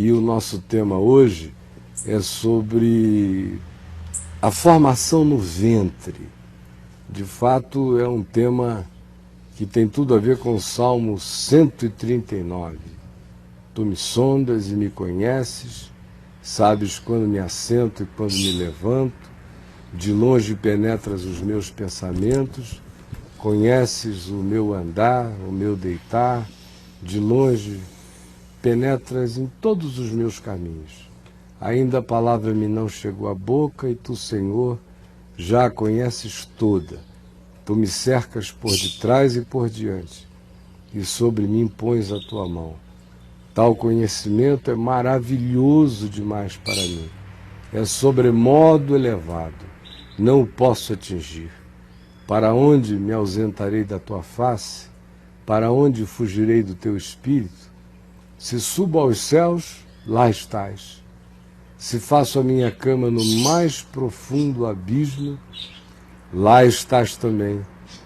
E o nosso tema hoje é sobre a formação no ventre. De fato, é um tema que tem tudo a ver com o Salmo 139. Tu me sondas e me conheces, sabes quando me assento e quando me levanto, de longe penetras os meus pensamentos, conheces o meu andar, o meu deitar, de longe penetras em todos os meus caminhos. Ainda a palavra me não chegou à boca e tu, Senhor, já a conheces toda. Tu me cercas por detrás e por diante, e sobre mim pões a tua mão. Tal conhecimento é maravilhoso demais para mim. É sobremodo elevado. Não o posso atingir. Para onde me ausentarei da tua face? Para onde fugirei do teu espírito? Se subo aos céus, lá estás. Se faço a minha cama no mais profundo abismo, lá estás também.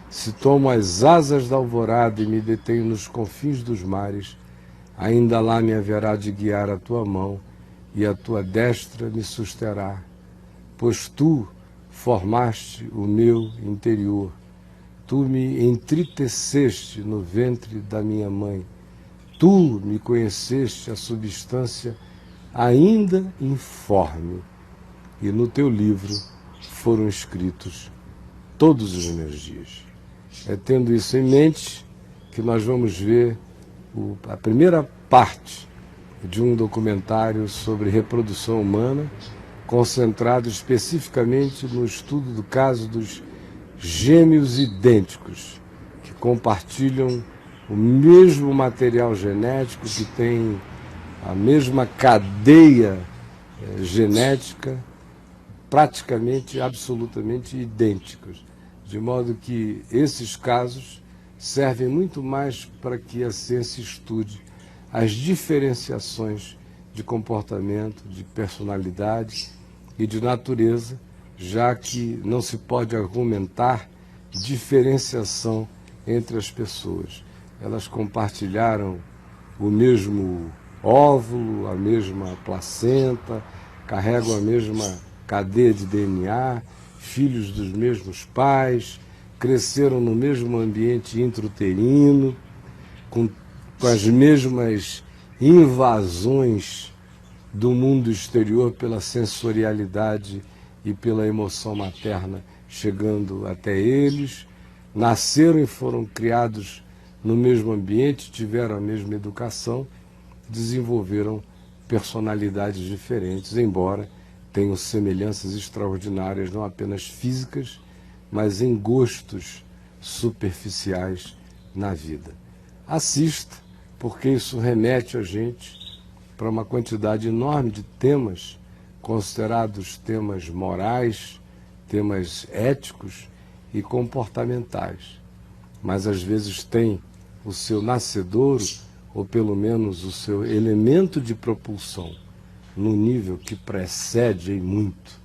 Se tomo as asas da alvorada e me detenho nos confins dos mares, ainda lá me haverá de guiar a tua mão e a tua destra me susterá. Pois tu formaste o meu interior, tu me entriteceste no ventre da minha mãe, tu me conheceste a substância ainda informe, e no teu livro foram escritos todos os meus dias. É tendo isso em mente que nós vamos ver a primeira parte de um documentário sobre reprodução humana, concentrado especificamente no estudo do caso dos gêmeos idênticos, que compartilham o mesmo material genético, que tem a mesma cadeia genética, praticamente, absolutamente idênticos. De modo que esses casos servem muito mais para que a ciência estude as diferenciações de comportamento, de personalidade e de natureza, já que não se pode argumentar diferenciação entre as pessoas. Elas compartilharam o mesmo óvulo, a mesma placenta, carregam a mesma cadeia de DNA, filhos dos mesmos pais, cresceram no mesmo ambiente intrauterino, com as mesmas invasões do mundo exterior pela sensorialidade e pela emoção materna chegando até eles, nasceram e foram criados no mesmo ambiente, tiveram a mesma educação, desenvolveram personalidades diferentes, embora tenham semelhanças extraordinárias, não apenas físicas, mas em gostos superficiais na vida. Assista, porque isso remete a gente para uma quantidade enorme de temas, considerados temas morais, temas éticos e comportamentais. Mas às vezes tem o seu nascedouro, ou pelo menos o seu elemento de propulsão, no nível que precede em muito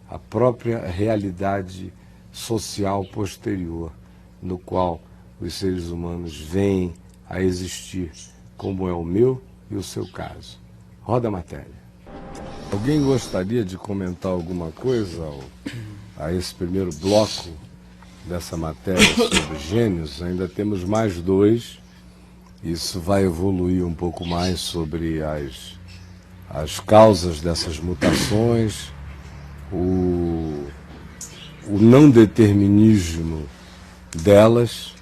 a própria realidade social posterior, no qual os seres humanos vêm a existir, como é o meu e o seu caso. Roda a matéria. Alguém gostaria de comentar alguma coisa a esse primeiro bloco dessa matéria sobre gênios? Ainda temos mais dois. Isso vai evoluir um pouco mais sobre as causas dessas mutações, o não determinismo delas.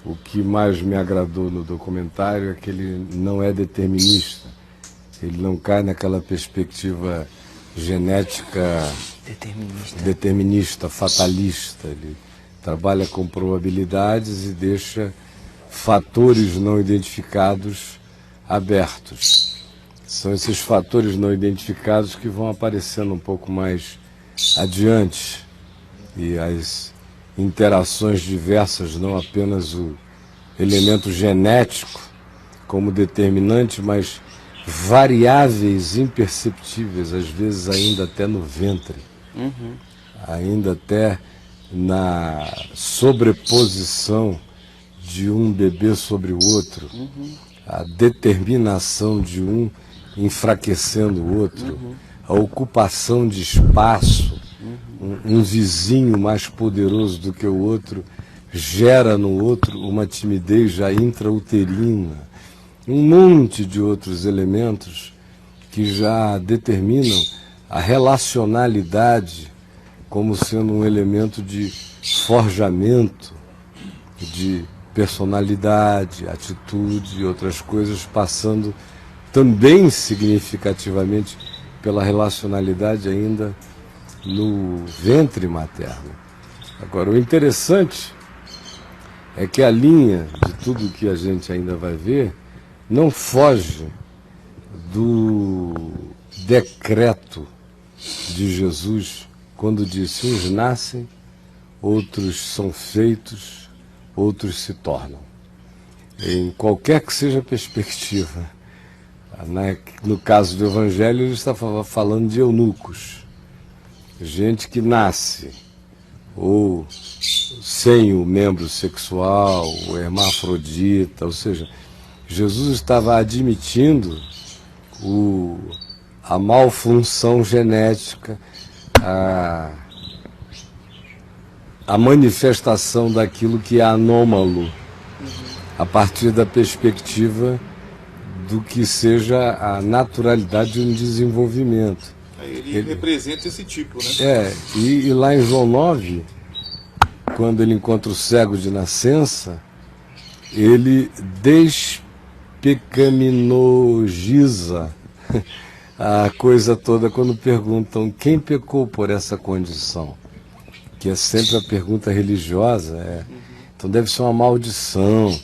O que mais me agradou no documentário é que ele não é determinista, ele não cai naquela perspectiva genética determinista, fatalista. Ele trabalha com probabilidades e deixa fatores não identificados abertos. São esses fatores não identificados que vão aparecendo um pouco mais adiante, e as interações diversas, não apenas o elemento genético como determinante, mas variáveis imperceptíveis, às vezes ainda até no ventre, ainda até na sobreposição de um bebê sobre o outro, a determinação de um enfraquecendo o outro, a ocupação de espaço, um vizinho mais poderoso do que o outro, gera no outro uma timidez já intrauterina, um monte de outros elementos que já determinam a relacionalidade como sendo um elemento de forjamento de personalidade, atitude e outras coisas, passando também significativamente pela relacionalidade ainda no ventre materno. Agora, o interessante é que a linha de tudo que a gente ainda vai ver não foge do decreto de Jesus quando disse: uns nascem, outros são feitos, outros se tornam. Em qualquer que seja a perspectiva, no caso do Evangelho, ele está falando de eunucos, gente que nasce ou sem o membro sexual, o hermafrodita, ou seja, Jesus estava admitindo a malfunção genética, a manifestação daquilo que é anômalo, a partir da perspectiva do que seja a naturalidade de um desenvolvimento. Ele representa esse tipo, né? E lá em João 9, quando ele encontra o cego de nascença, ele despecaminogiza a coisa toda quando perguntam quem pecou por essa condição, que é sempre a pergunta religiosa. Então deve ser uma maldição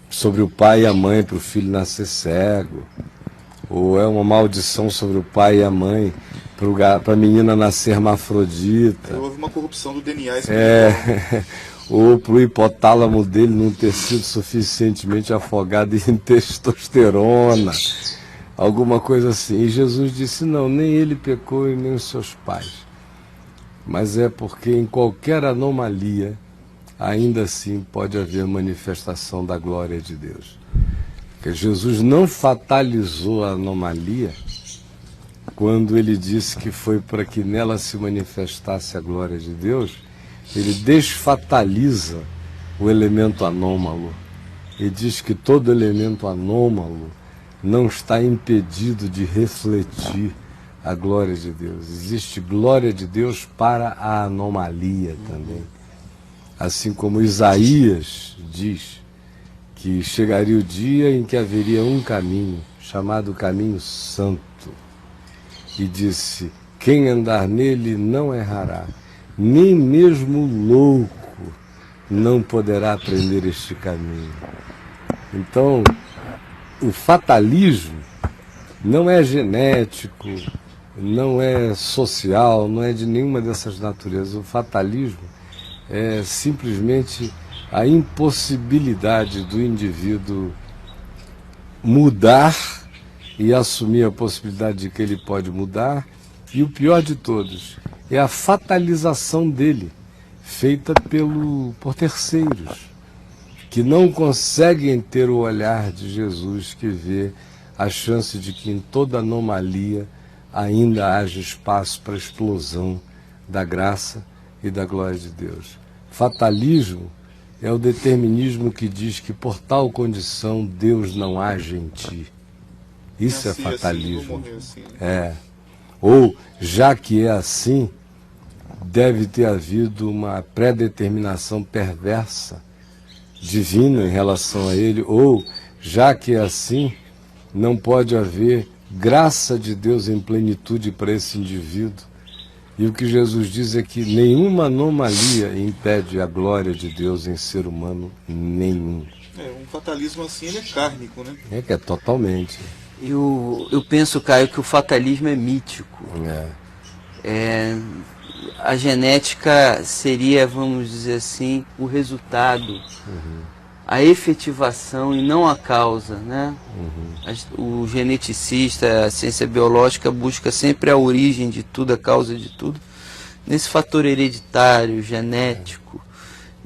sobre o pai e a mãe para o filho nascer cego, ou é uma maldição sobre o pai e a mãe para a menina nascer hermafrodita. Houve uma corrupção do DNA espiritual. Ou para o hipotálamo dele não ter sido suficientemente afogado em testosterona, alguma coisa assim. E Jesus disse: não, nem ele pecou e nem os seus pais. Mas é porque em qualquer anomalia, ainda assim pode haver manifestação da glória de Deus. Porque Jesus não fatalizou a anomalia quando ele disse que foi para que nela se manifestasse a glória de Deus. Ele desfataliza o elemento anômalo e diz que todo elemento anômalo não está impedido de refletir a glória de Deus. Existe glória de Deus para a anomalia também. Assim como Isaías diz que chegaria o dia em que haveria um caminho, chamado caminho santo, e disse: quem andar nele não errará, nem mesmo o louco não poderá aprender este caminho. Então, o fatalismo não é genético, não é social, não é de nenhuma dessas naturezas. O fatalismo é simplesmente a impossibilidade do indivíduo mudar e assumir a possibilidade de que ele pode mudar. E o pior de todos é a fatalização dele, feita por terceiros, que não conseguem ter o olhar de Jesus, que vê a chance de que em toda anomalia ainda haja espaço para a explosão da graça e da glória de Deus. Fatalismo é o determinismo que diz que por tal condição Deus não age em ti. Isso é fatalismo. Ou, já que é assim, deve ter havido uma predeterminação perversa, divina em relação a ele, ou, já que é assim, não pode haver graça de Deus em plenitude para esse indivíduo. E o que Jesus diz é que nenhuma anomalia impede a glória de Deus em ser humano nenhum. Um fatalismo assim, ele é kármico, né? Que é totalmente. Eu penso, Caio, que o fatalismo é mítico. A genética seria, vamos dizer assim, o resultado, a efetivação e não a causa, né? O geneticista, a ciência biológica busca sempre a origem de tudo, a causa de tudo, nesse fator hereditário, genético.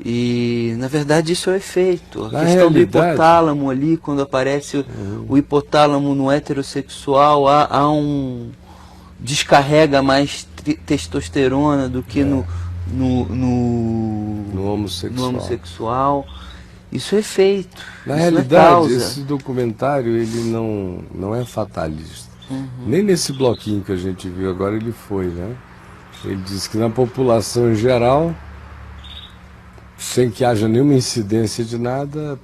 E, na verdade, isso é o efeito. A Na questão do realidade, hipotálamo ali, quando aparece o hipotálamo no heterossexual, há um... descarrega mais testosterona do que no homossexual. Isso é efeito. Na isso realidade, é causa. esse documentário ele não é fatalista. Nem nesse bloquinho que a gente viu agora ele foi, né? Ele diz que na população em geral, sem que haja nenhuma incidência de nada,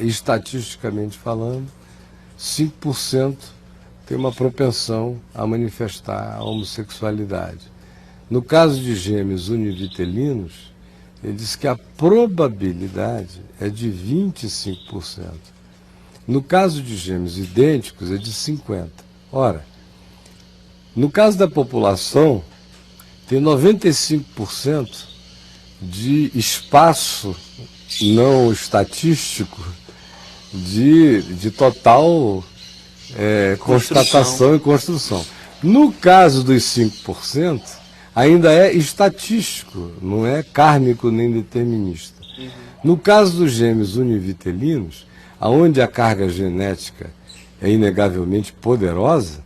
estatisticamente falando, 5% tem uma propensão a manifestar a homossexualidade. No caso de gêmeos univitelinos, ele diz que a probabilidade é de 25%. No caso de gêmeos idênticos, é de 50%. Ora, no caso da população, tem 95% de espaço não estatístico de total constatação e construção. No caso dos 5%, ainda é estatístico, não é kármico nem determinista. No caso dos gêmeos univitelinos, onde a carga genética é inegavelmente poderosa,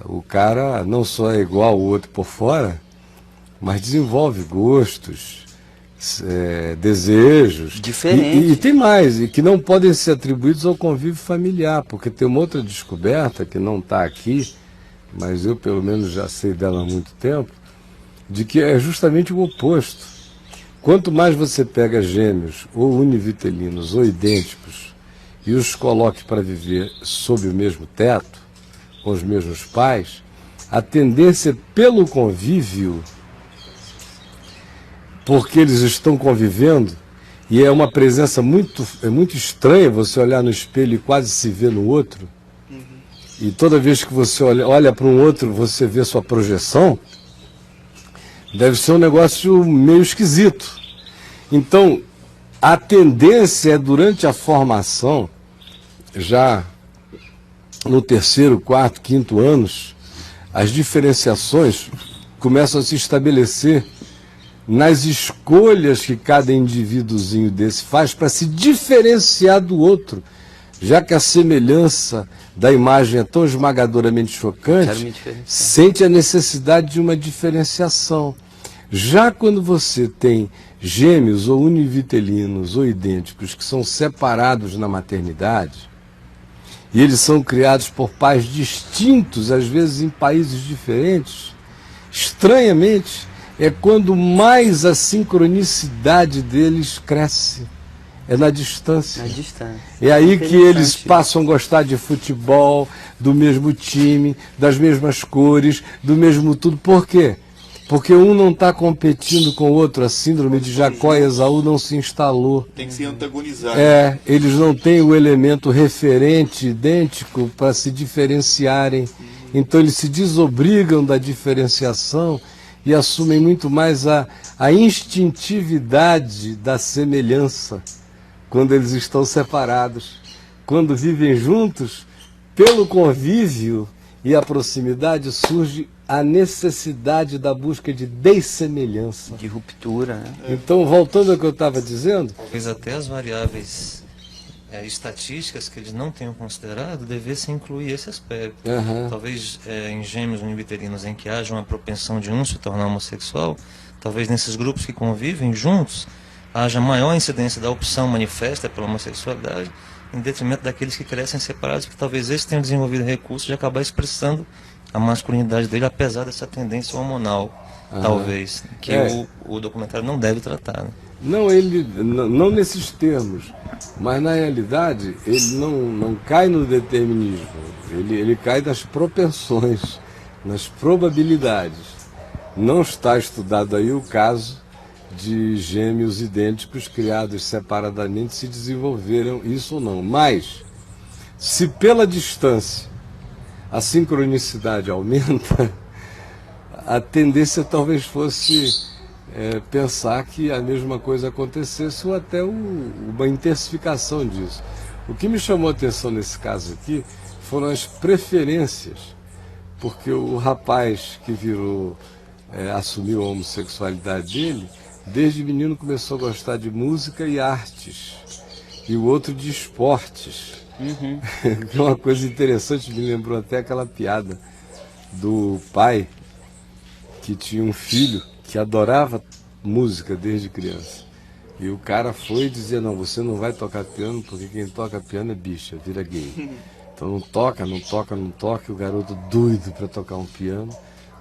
o cara não só é igual ao outro por fora, mas desenvolve gostos, desejos. Diferente. E tem mais, e que não podem ser atribuídos ao convívio familiar, porque tem uma outra descoberta que não está aqui, mas eu pelo menos já sei dela há muito tempo, de que é justamente o oposto. Quanto mais você pega gêmeos, ou univitelinos, ou idênticos, e os coloque para viver sob o mesmo teto, com os mesmos pais, a tendência pelo convívio, porque eles estão convivendo, e é uma presença muito estranha você olhar no espelho e quase se ver no outro, e toda vez que você olha para um outro, você vê sua projeção, deve ser um negócio meio esquisito. Então, a tendência é, durante a formação, já no 3º, 4º, 5º anos, as diferenciações começam a se estabelecer nas escolhas que cada indivíduozinho desse faz para se diferenciar do outro, já que a semelhança da imagem é tão esmagadoramente chocante, sente a necessidade de uma diferenciação. Já quando você tem gêmeos ou univitelinos ou idênticos que são separados na maternidade, e eles são criados por pais distintos, às vezes em países diferentes, estranhamente, é quando mais a sincronicidade deles cresce. É na distância. Na distância. É aí que eles passam a gostar de futebol, do mesmo time, das mesmas cores, do mesmo tudo. Por quê? Porque um não está competindo com o outro. A síndrome de Jacó e Esaú não se instalou. Tem que se antagonizar. Eles não têm o elemento referente idêntico para se diferenciarem. Então eles se desobrigam da diferenciação e assumem muito mais a instintividade da semelhança quando eles estão separados. Quando vivem juntos, pelo convívio e a proximidade, surge a necessidade da busca de dessemelhança. De ruptura, né? Então, voltando ao que eu estava dizendo... Talvez até as variáveis estatísticas que eles não tenham considerado devessem incluir esse aspecto. Talvez em gêmeos univitelinos em que haja uma propensão de um se tornar homossexual, talvez nesses grupos que convivem juntos haja maior incidência da opção manifesta pela homossexualidade, em detrimento daqueles que crescem separados, porque talvez esses tenham desenvolvido recursos de acabar expressando a masculinidade dele, apesar dessa tendência hormonal, talvez, que o documentário não deve tratar. Né? Não nesses termos, mas na realidade ele não cai no determinismo, ele cai nas propensões, nas probabilidades. Não está estudado aí o caso de gêmeos idênticos criados separadamente se desenvolveram isso ou não. Mas, se pela distância a sincronicidade aumenta, a tendência talvez fosse pensar que a mesma coisa acontecesse ou até uma intensificação disso. O que me chamou a atenção nesse caso aqui foram as preferências, porque o rapaz que assumiu a homossexualidade dele, desde menino começou a gostar de música e artes, e o outro de esportes. Que é uma coisa interessante, me lembrou até aquela piada do pai que tinha um filho que adorava música desde criança. E o cara foi e dizia, não, você não vai tocar piano porque quem toca piano é bicha, vira gay. Então não toca, não toca, não toca. E o garoto doido para tocar um piano,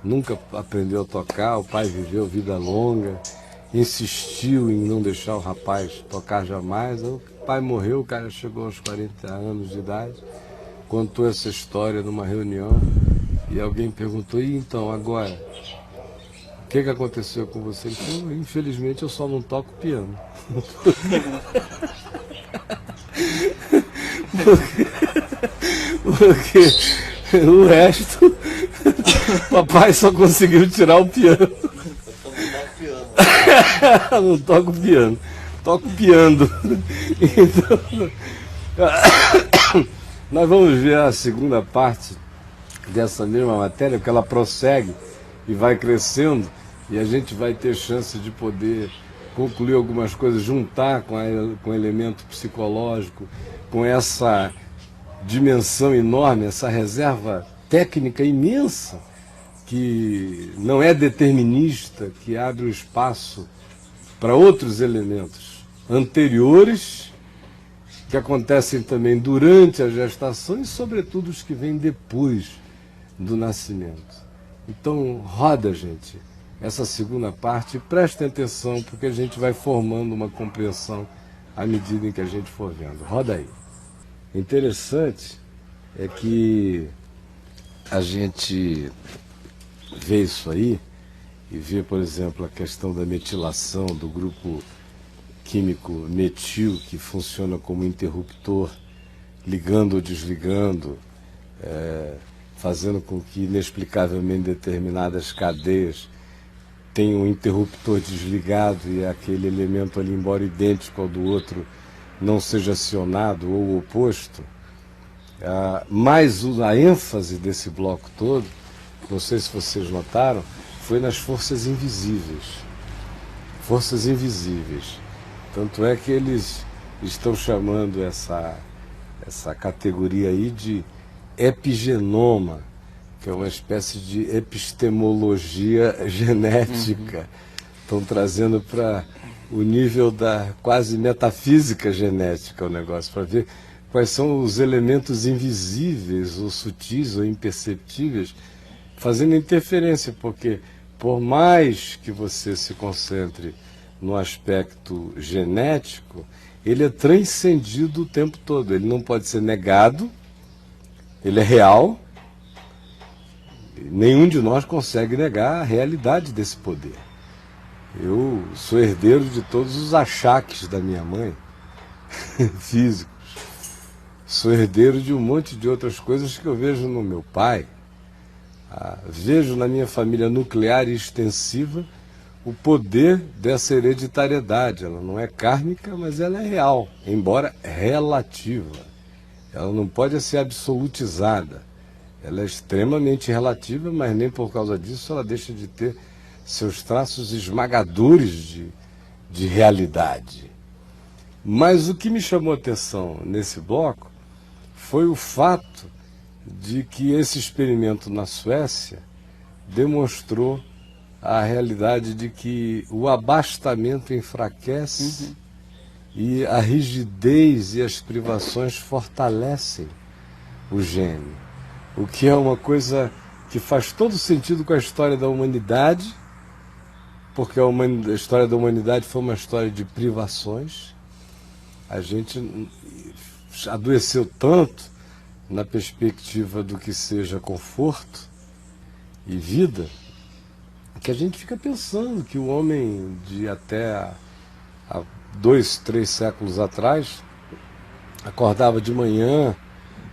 nunca aprendeu a tocar, o pai viveu vida longa, insistiu em não deixar o rapaz tocar jamais. O pai morreu, o cara chegou aos 40 anos de idade, contou essa história numa reunião e alguém perguntou, e então, agora, o que aconteceu com você? Ele falou, infelizmente eu só não toco piano. Porque o resto, papai só conseguiu tirar o piano. Não toco piano, toco piando. Então, nós vamos ver a segunda parte dessa mesma matéria, porque ela prossegue e vai crescendo, e a gente vai ter chance de poder concluir algumas coisas, juntar com o elemento psicológico, com essa dimensão enorme, essa reserva técnica imensa, que não é determinista, que abre o espaço para outros elementos anteriores, que acontecem também durante a gestação e, sobretudo, os que vêm depois do nascimento. Então, roda, gente, essa segunda parte, prestem atenção, porque a gente vai formando uma compreensão à medida em que a gente for vendo. Roda aí. Interessante é que a gente vê isso aí e vê, por exemplo, a questão da metilação do grupo químico metil, que funciona como interruptor, ligando ou desligando, fazendo com que inexplicavelmente determinadas cadeias tenham um interruptor desligado e aquele elemento ali, embora idêntico ao do outro, não seja acionado ou o oposto. Mas a ênfase desse bloco todo, não sei se vocês notaram, foi nas forças invisíveis. Forças invisíveis. Tanto é que eles estão chamando essa categoria aí de epigenoma, que é uma espécie de epistemologia genética. Estão trazendo para o nível da quase metafísica genética o negócio, para ver quais são os elementos invisíveis, ou sutis, ou imperceptíveis, fazendo interferência, porque por mais que você se concentre no aspecto genético, ele é transcendido o tempo todo, ele não pode ser negado, ele é real, nenhum de nós consegue negar a realidade desse poder. Eu sou herdeiro de todos os achaques da minha mãe, físicos. Sou herdeiro de um monte de outras coisas que eu vejo no meu pai. Vejo na minha família nuclear e extensiva o poder dessa hereditariedade. Ela não é kármica, mas ela é real, embora relativa. Ela não pode ser absolutizada. Ela é extremamente relativa, mas nem por causa disso ela deixa de ter seus traços esmagadores de realidade. Mas o que me chamou a atenção nesse bloco foi o fato de que esse experimento na Suécia demonstrou a realidade de que o abastamento enfraquece e a rigidez e as privações fortalecem o gene, o que é uma coisa que faz todo sentido com a história da humanidade, porque a história da humanidade foi uma história de privações. A gente adoeceu tanto na perspectiva do que seja conforto e vida, que a gente fica pensando que o homem de até há 2, 3 séculos atrás acordava de manhã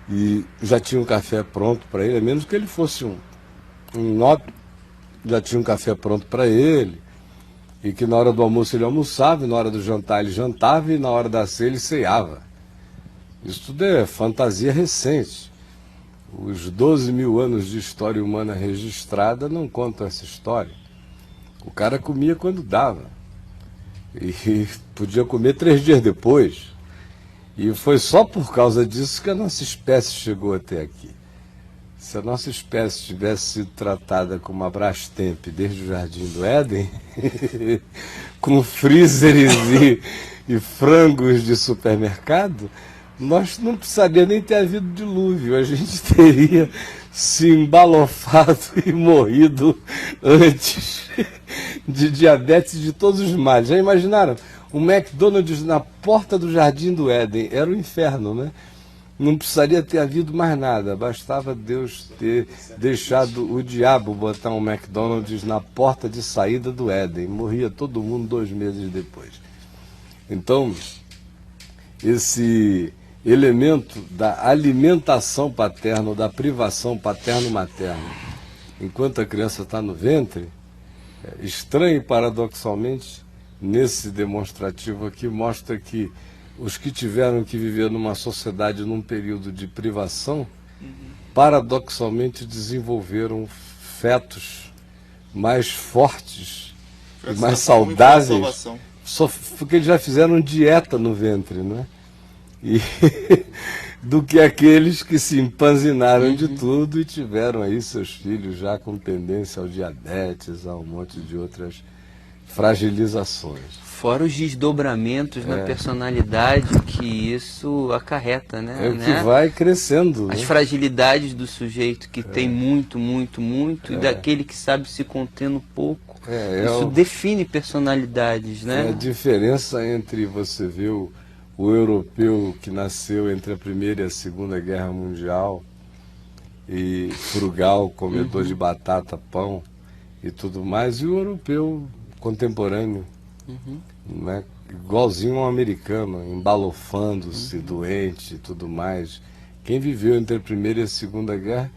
e já tinha um café pronto para ele, a menos que ele fosse um nobre, já tinha um café pronto para ele, e que na hora do almoço ele almoçava, e na hora do jantar ele jantava, e na hora da ceia ele ceava. Isso tudo é fantasia recente. Os 12 mil anos de história humana registrada não contam essa história. O cara comia quando dava. E podia comer 3 dias depois. E foi só por causa disso que a nossa espécie chegou até aqui. Se a nossa espécie tivesse sido tratada como a Brastemp desde o Jardim do Éden, com freezers e frangos de supermercado, nós não precisaria nem ter havido dilúvio. A gente teria se embalofado e morrido antes de diabetes e de todos os males. Já imaginaram? O McDonald's na porta do Jardim do Éden era o inferno, né? Não precisaria ter havido mais nada, bastava Deus ter deixado o diabo botar um McDonald's na porta de saída do Éden. Morria todo mundo 2 meses depois. Então, esse elemento da alimentação paterna, ou da privação paterno-materna, enquanto a criança está no ventre, estranho e paradoxalmente, nesse demonstrativo aqui, mostra que os que tiveram que viver numa sociedade num período de privação, paradoxalmente desenvolveram fetos mais fortes e mais saudáveis, só porque eles já fizeram dieta no ventre, né? E do que aqueles que se empanzinaram de tudo e tiveram aí seus filhos já com tendência ao diabetes, a um monte de outras fragilizações. Fora os desdobramentos na personalidade que isso acarreta, né? É o que vai crescendo. As né? fragilidades do sujeito que tem muito, e daquele que sabe se conter no pouco. Isso define personalidades, né? É a diferença entre você ver o europeu que nasceu entre a Primeira e a Segunda Guerra Mundial e frugal, comedor de batata, pão e tudo mais, e o europeu contemporâneo, né? Igualzinho um americano, embalofando-se, doente e tudo mais. Quem viveu entre a Primeira e a Segunda Guerra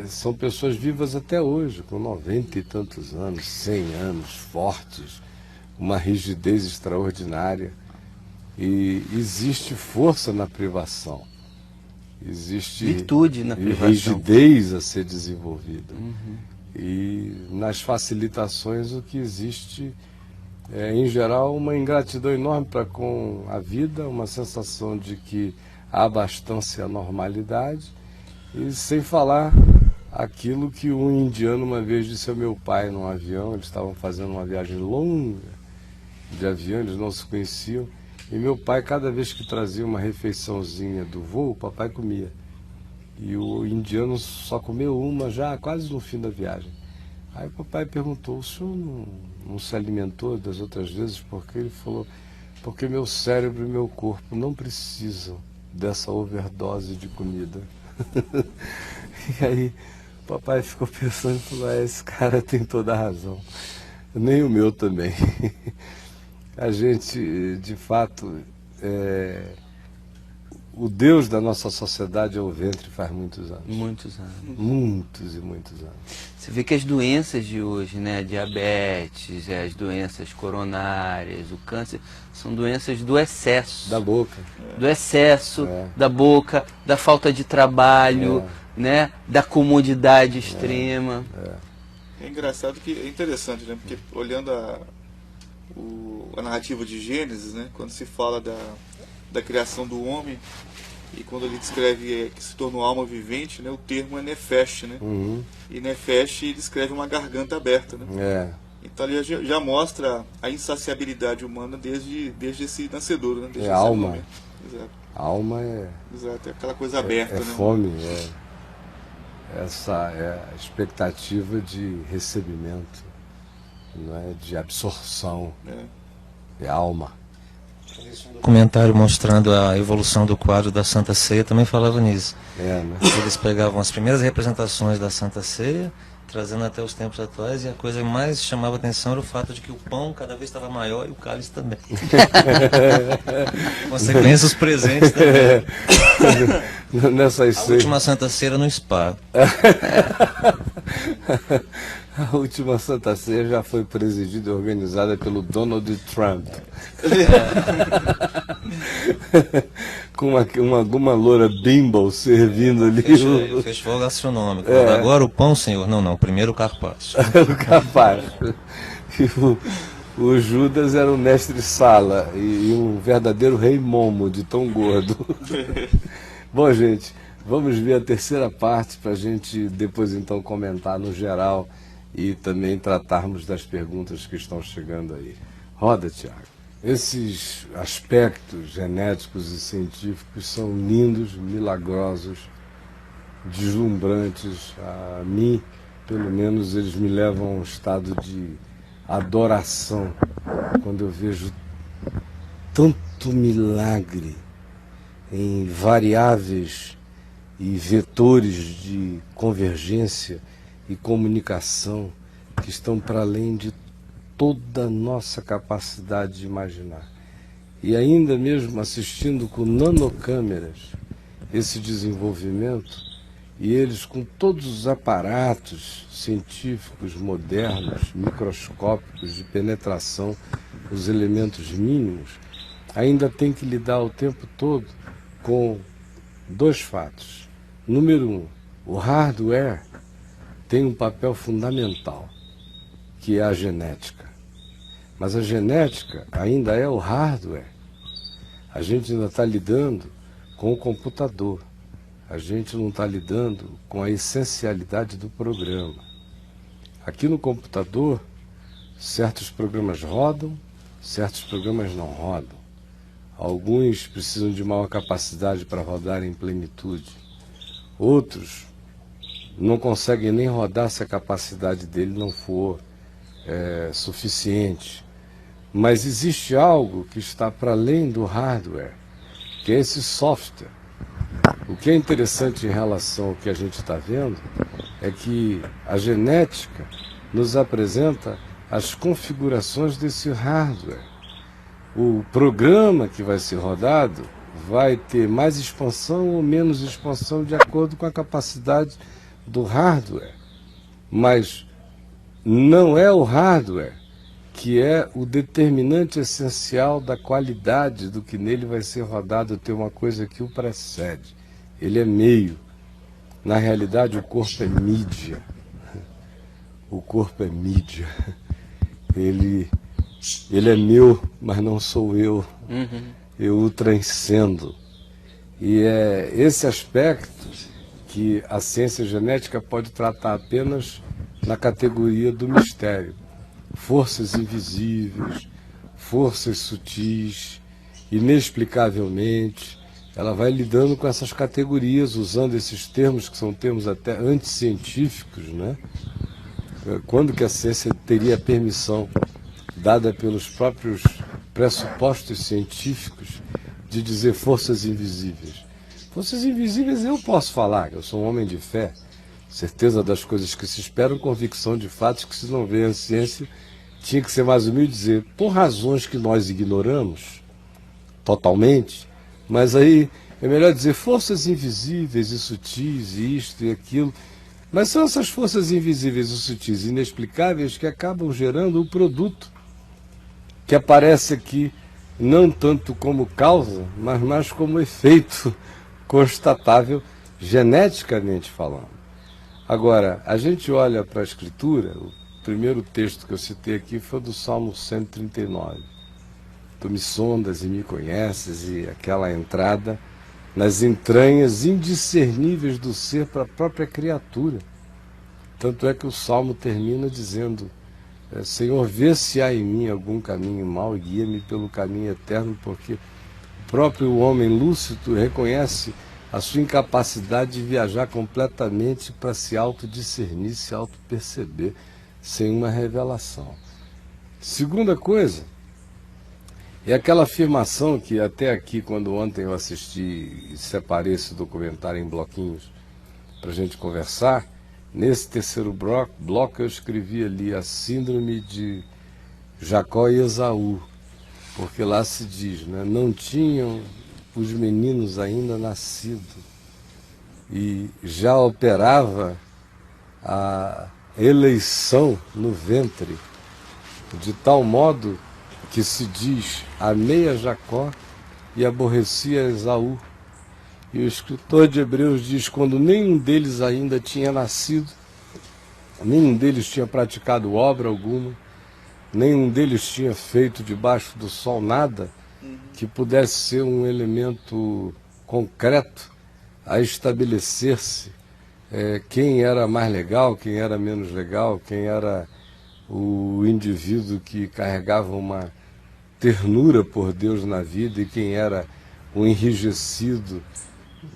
são pessoas vivas até hoje, com 90 e tantos anos, 100 anos, fortes, uma rigidez extraordinária. E existe força na privação, existe virtude na privação, rigidez a ser desenvolvida. E nas facilitações o que existe é, em geral, uma ingratidão enorme para com a vida, uma sensação de que há abastança à normalidade, e sem falar aquilo que um indiano uma vez disse ao meu pai num avião. Eles estavam fazendo uma viagem longa de avião, eles não se conheciam, e meu pai, cada vez que trazia uma refeiçãozinha do voo, o papai comia. E o indiano só comeu uma já quase no fim da viagem. Aí o papai perguntou: o senhor não se alimentou das outras vezes? Porque ele falou: porque meu cérebro e meu corpo não precisam dessa overdose de comida. E aí o papai ficou pensando e falou: esse cara tem toda a razão. Nem o meu também. A gente, de fato, o Deus da nossa sociedade é o ventre faz muitos anos. Muitos anos. Muitos e muitos anos. Você vê que as doenças de hoje, né, a diabetes, as doenças coronárias, o câncer, são doenças do excesso. Da boca. Do excesso, da boca, da falta de trabalho, né, da comodidade extrema. É engraçado, que é interessante, né, porque olhando a narrativa de Gênesis, né, quando se fala da criação do homem, e quando ele descreve que se tornou alma vivente, né, o termo é nefesh, né? E nefesh descreve uma garganta aberta, né? Então ele já mostra a insaciabilidade humana desde esse nascedor, né? Desde esse alma. Momento. Exato. A alma é... Exato, é aquela coisa aberta, né? Fome, essa é a expectativa de recebimento, não é? De absorção. É alma. Um documentário mostrando a evolução do quadro da Santa Ceia também falava nisso. Né? Eles pegavam as primeiras representações da Santa Ceia, trazendo até os tempos atuais, e a coisa que mais chamava atenção era o fato de que o pão cada vez estava maior e o cálice também. Consequência, os presentes também. Nessas a última Santa Ceia no Spa. A última Santa Ceia já foi presidida e organizada pelo Donald Trump. Com alguma loura bimbo servindo ali. O festival gastronômico. Agora o pão, senhor. Não, primeiro o carpaccio. O carpaccio. O Judas era um mestre-sala e um verdadeiro rei momo, de tão gordo. Bom, gente, vamos ver a terceira parte para a gente depois então comentar no geral e também tratarmos das perguntas que estão chegando aí. Roda, Tiago. Esses aspectos genéticos e científicos são lindos, milagrosos, deslumbrantes. A mim, pelo menos, eles me levam a um estado de adoração quando eu vejo tanto milagre em variáveis e vetores de convergência e comunicação que estão para além de toda a nossa capacidade de imaginar. E ainda mesmo assistindo com nanocâmeras esse desenvolvimento, e eles com todos os aparatos científicos modernos, microscópicos, de penetração, os elementos mínimos, ainda tem que lidar o tempo todo com dois fatos. Número um, o hardware tem um papel fundamental, que é a genética. Mas a genética ainda é o hardware. A gente ainda está lidando com o computador. A gente não está lidando com a essencialidade do programa. Aqui no computador, certos programas rodam, certos programas não rodam. Alguns precisam de maior capacidade para rodar em plenitude. Outros não conseguem nem rodar se a capacidade dele não for suficiente. Mas existe algo que está para além do hardware, que é esse software. O que é interessante em relação ao que a gente está vendo é que a genética nos apresenta as configurações desse hardware. O programa que vai ser rodado vai ter mais expansão ou menos expansão de acordo com a capacidade do hardware. Mas não é o hardware que é o determinante essencial da qualidade do que nele vai ser rodado, ter uma coisa que o precede. Ele é meio. Na realidade, o corpo é mídia. O corpo é mídia. Ele é meu, mas não sou eu. Eu o transcendo. E é esse aspecto que a ciência genética pode tratar apenas na categoria do mistério. Forças invisíveis, forças sutis, inexplicavelmente. Ela vai lidando com essas categorias, usando esses termos que são termos até anticientíficos, né? Quando que a ciência teria a permissão, dada pelos próprios pressupostos científicos, de dizer forças invisíveis? Forças invisíveis eu posso falar, eu sou um homem de fé, certeza das coisas que se esperam, convicção de fatos que se não vê a ciência, tinha que ser mais humilde e dizer, por razões que nós ignoramos totalmente, mas aí é melhor dizer forças invisíveis e sutis, e isto e aquilo. Mas são essas forças invisíveis e sutis, inexplicáveis, que acabam gerando o produto que aparece aqui, não tanto como causa, mas mais como efeito constatável, geneticamente falando. Agora, a gente olha para a Escritura, o primeiro texto que eu citei aqui foi do Salmo 139. Tu me sondas e me conheces, e aquela entrada nas entranhas indiscerníveis do ser para a própria criatura. Tanto é que o Salmo termina dizendo, Senhor, vê se há em mim algum caminho mau e guia-me pelo caminho eterno, porque o próprio homem lúcido reconhece a sua incapacidade de viajar completamente para se autodiscernir, se autoperceber, sem uma revelação. Segunda coisa, é aquela afirmação que até aqui, quando ontem eu assisti e separei esse documentário em bloquinhos para a gente conversar, nesse terceiro bloco eu escrevi ali a síndrome de Jacó e Esaú, porque lá se diz, né, não tinham os meninos ainda nascido e já operava a eleição no ventre, de tal modo que se diz, amei a Jacó e aborreci a Esaú. E o escritor de Hebreus diz, quando nenhum deles ainda tinha nascido, nenhum deles tinha praticado obra alguma, nenhum deles tinha feito debaixo do sol nada que pudesse ser um elemento concreto a estabelecer-se quem era mais legal, quem era menos legal, quem era o indivíduo que carregava uma ternura por Deus na vida e quem era o enrijecido.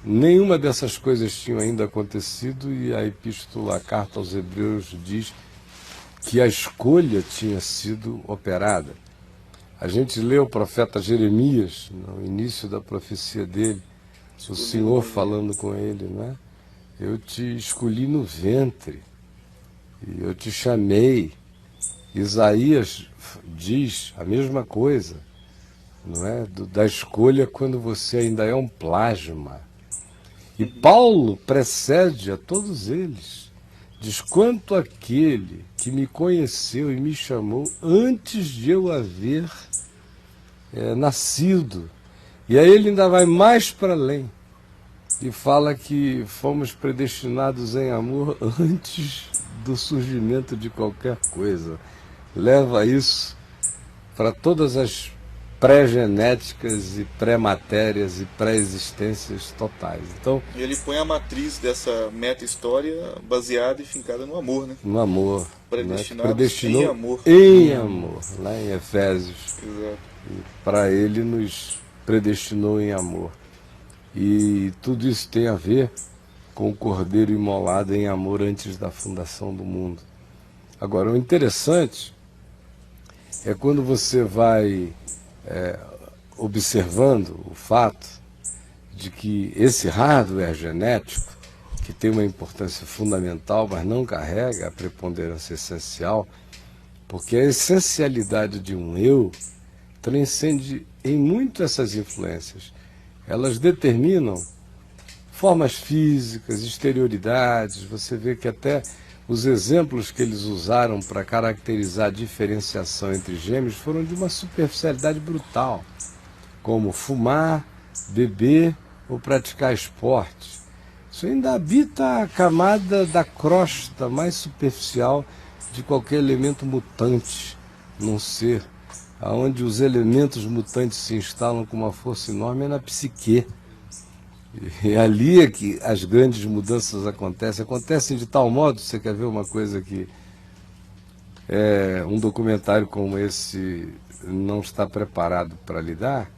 Nenhuma dessas coisas tinha ainda acontecido, e a epístola, a carta aos Hebreus diz que a escolha tinha sido operada. A gente lê o profeta Jeremias, no início da profecia dele, o Senhor falando com ele, né? Eu te escolhi no ventre, e eu te chamei. Isaías diz a mesma coisa, não é? Da escolha quando você ainda é um plasma. E Paulo precede a todos eles. Diz, quanto aquele que me conheceu e me chamou antes de eu haver nascido. E aí ele ainda vai mais para além e fala que fomos predestinados em amor antes do surgimento de qualquer coisa. Leva isso para todas as pré-genéticas e pré-matérias e pré-existências totais. Então, e ele põe a matriz dessa meta-história baseada e fincada no amor, né? No amor. Predestinou em amor. Em amor, lá em Efésios. Exato. E para ele nos predestinou em amor. E tudo isso tem a ver com o Cordeiro imolado em amor antes da fundação do mundo. Agora, o interessante é quando você vai observando o fato de que esse hardware genético, que tem uma importância fundamental, mas não carrega a preponderância essencial, porque a essencialidade de um eu transcende em muito essas influências. Elas determinam formas físicas, exterioridades. Você vê que até os exemplos que eles usaram para caracterizar a diferenciação entre gêmeos foram de uma superficialidade brutal, como fumar, beber ou praticar esporte. Isso ainda habita a camada da crosta mais superficial de qualquer elemento mutante num ser, onde os elementos mutantes se instalam com uma força enorme é na psique. E ali é que as grandes mudanças acontecem de tal modo, você quer ver uma coisa que um documentário como esse não está preparado para lidar,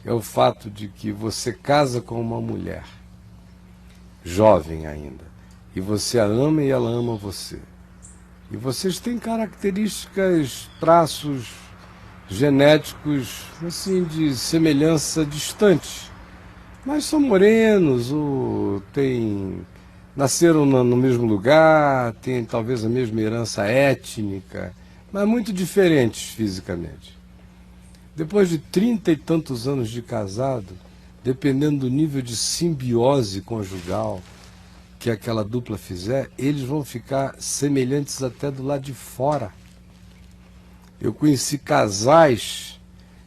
é o fato de que você casa com uma mulher, jovem ainda, e você a ama e ela ama você. E vocês têm características, traços genéticos, assim, de semelhança distante. Mas são morenos, ou nasceram no mesmo lugar, têm talvez a mesma herança étnica, mas muito diferentes fisicamente. Depois de 30 e tantos anos de casado, dependendo do nível de simbiose conjugal que aquela dupla fizer, eles vão ficar semelhantes até do lado de fora. Eu conheci casais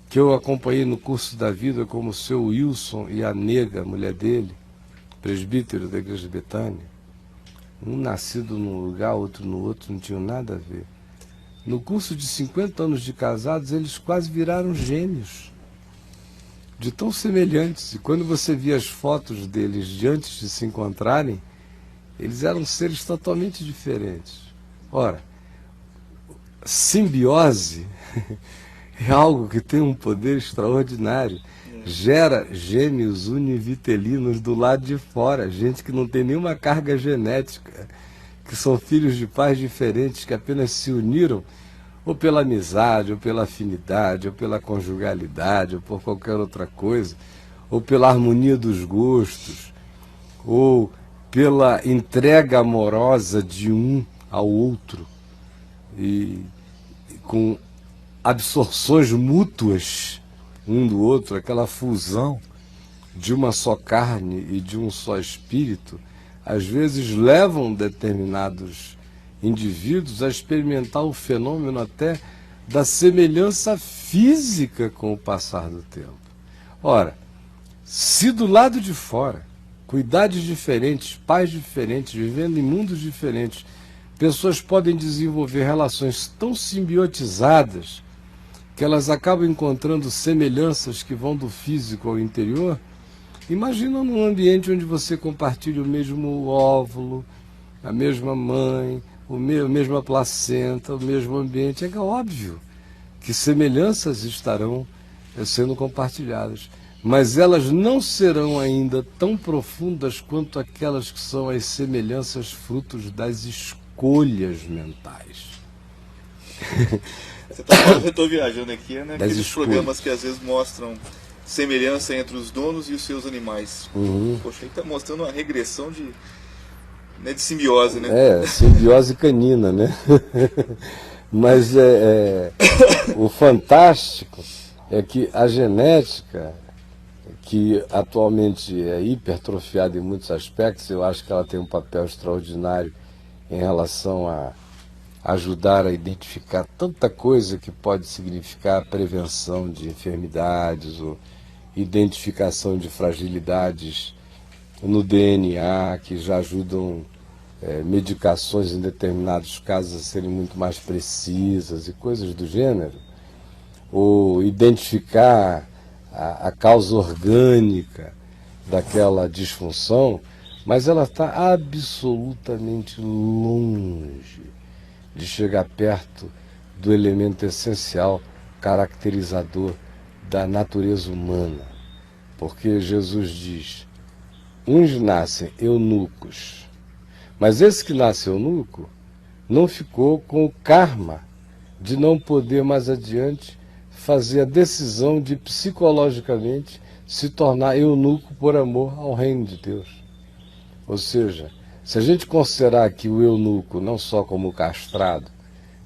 que eu acompanhei no curso da vida, como o seu Wilson e a Nega, a mulher dele, presbítero da igreja de Betânia. Um nascido num lugar, outro no outro, não tinham nada a ver. No curso de 50 anos de casados, eles quase viraram gêmeos, de tão semelhantes. E quando você via as fotos deles de antes de se encontrarem, eles eram seres totalmente diferentes. Ora, simbiose é algo que tem um poder extraordinário. Gera gêmeos univitelinos do lado de fora, gente que não tem nenhuma carga genética, que são filhos de pais diferentes, que apenas se uniram ou pela amizade, ou pela afinidade, ou pela conjugalidade, ou por qualquer outra coisa, ou pela harmonia dos gostos, ou pela entrega amorosa de um ao outro, e com absorções mútuas um do outro, aquela fusão de uma só carne e de um só espírito, às vezes levam determinados indivíduos a experimentar o fenômeno até da semelhança física com o passar do tempo. Ora, se do lado de fora, com idades diferentes, pais diferentes, vivendo em mundos diferentes, pessoas podem desenvolver relações tão simbiotizadas que elas acabam encontrando semelhanças que vão do físico ao interior. Imagina num ambiente onde você compartilha o mesmo óvulo, a mesma mãe, a mesma placenta, o mesmo ambiente. É óbvio que semelhanças estarão sendo compartilhadas, mas elas não serão ainda tão profundas quanto aquelas que são as semelhanças frutos das escolhas mentais. Você está falando, eu estou viajando aqui, né? Aqueles programas que às vezes mostram semelhança entre os donos e os seus animais. Poxa, aí está mostrando uma regressão de simbiose, né? Simbiose canina, né? Mas o fantástico é que a genética, que atualmente é hipertrofiada em muitos aspectos, eu acho que ela tem um papel extraordinário em relação a ajudar a identificar tanta coisa que pode significar prevenção de enfermidades ou identificação de fragilidades no DNA, que já ajudam medicações em determinados casos a serem muito mais precisas e coisas do gênero, ou identificar a causa orgânica daquela disfunção, mas ela está absolutamente longe de chegar perto do elemento essencial caracterizador da natureza humana. Porque Jesus diz, uns nascem eunucos, mas esse que nasce eunuco não ficou com o karma de não poder mais adiante fazer a decisão de psicologicamente se tornar eunuco por amor ao reino de Deus. Ou seja, se a gente considerar aqui o eunuco não só como castrado,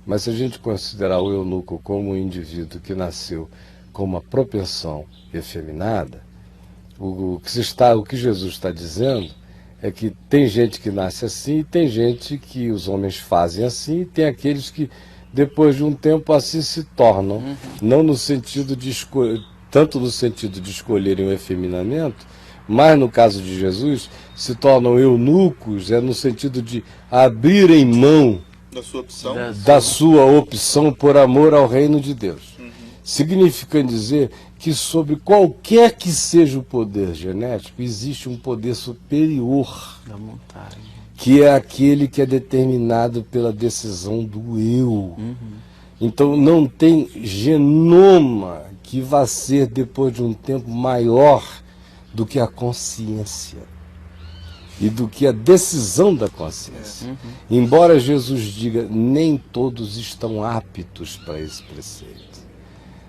mas se a gente considerar o eunuco como um indivíduo que nasceu com uma propensão efeminada, o que Jesus está dizendo é que tem gente que nasce assim e tem gente que os homens fazem assim e tem aqueles que depois de um tempo assim se tornam, não no sentido de tanto no sentido de escolherem o efeminamento, mas no caso de Jesus, se tornam eunucos, no sentido de abrirem mão da sua opção por amor ao reino de Deus. Significando dizer que sobre qualquer que seja o poder genético, existe um poder superior, da vontade, que é aquele que é determinado pela decisão do eu. Então não tem genoma que vá ser, depois de um tempo, maior do que a consciência e do que a decisão da consciência. Embora Jesus diga, nem todos estão aptos para esse preceito.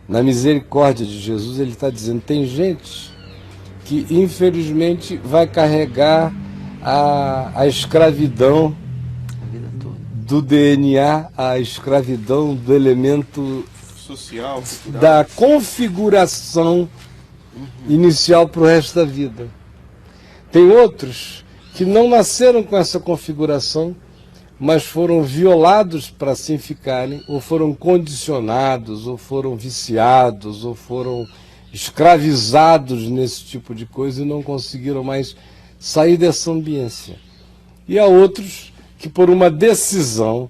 Na misericórdia de Jesus, ele está dizendo, tem gente que infelizmente vai carregar a escravidão do DNA, a escravidão do elemento social, cultural, da configuração inicial para o resto da vida. Tem outros que não nasceram com essa configuração, mas foram violados para assim ficarem, ou foram condicionados, ou foram viciados, ou foram escravizados nesse tipo de coisa e não conseguiram mais sair dessa ambiência. E há outros que, por uma decisão,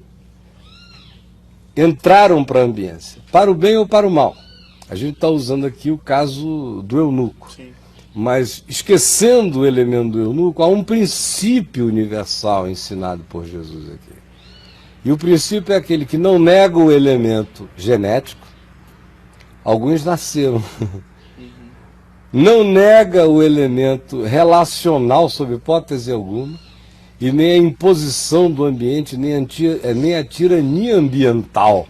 entraram para a ambiência, para o bem ou para o mal. A gente está usando aqui o caso do eunuco. Sim. Mas, esquecendo o elemento do eunuco, há um princípio universal ensinado por Jesus aqui. E o princípio é aquele que não nega o elemento genético. Alguns nasceram. Não nega o elemento relacional, sob hipótese alguma, e nem a imposição do ambiente, nem a tirania ambiental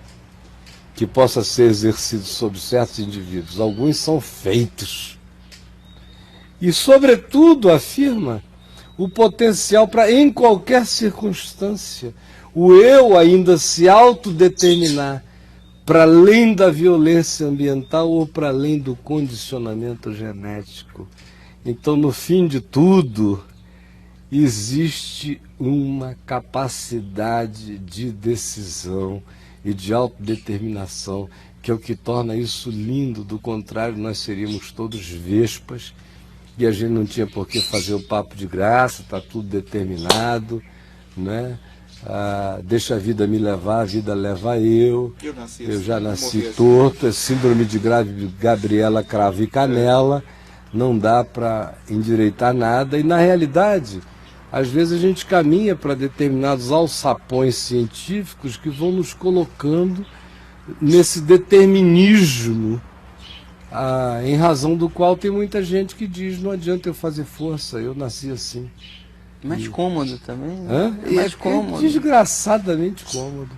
que possa ser exercido sobre certos indivíduos. Alguns são feitos. E, sobretudo, afirma o potencial para, em qualquer circunstância, o eu ainda se autodeterminar para além da violência ambiental ou para além do condicionamento genético. Então, no fim de tudo, existe uma capacidade de decisão e de autodeterminação, que é o que torna isso lindo. Do contrário, nós seríamos todos vespas, e a gente não tinha por que fazer o papo de graça, está tudo determinado, né? deixa a vida me levar, a vida leva eu já nasci morri torto, é síndrome de Gabriela Cravo e Canela, não dá para endireitar nada, e na realidade, às vezes a gente caminha para determinados alçapões científicos que vão nos colocando nesse determinismo, em razão do qual tem muita gente que diz, não adianta eu fazer força, eu nasci assim. Mais cômodo também, né? É mais cômodo. É desgraçadamente cômodo.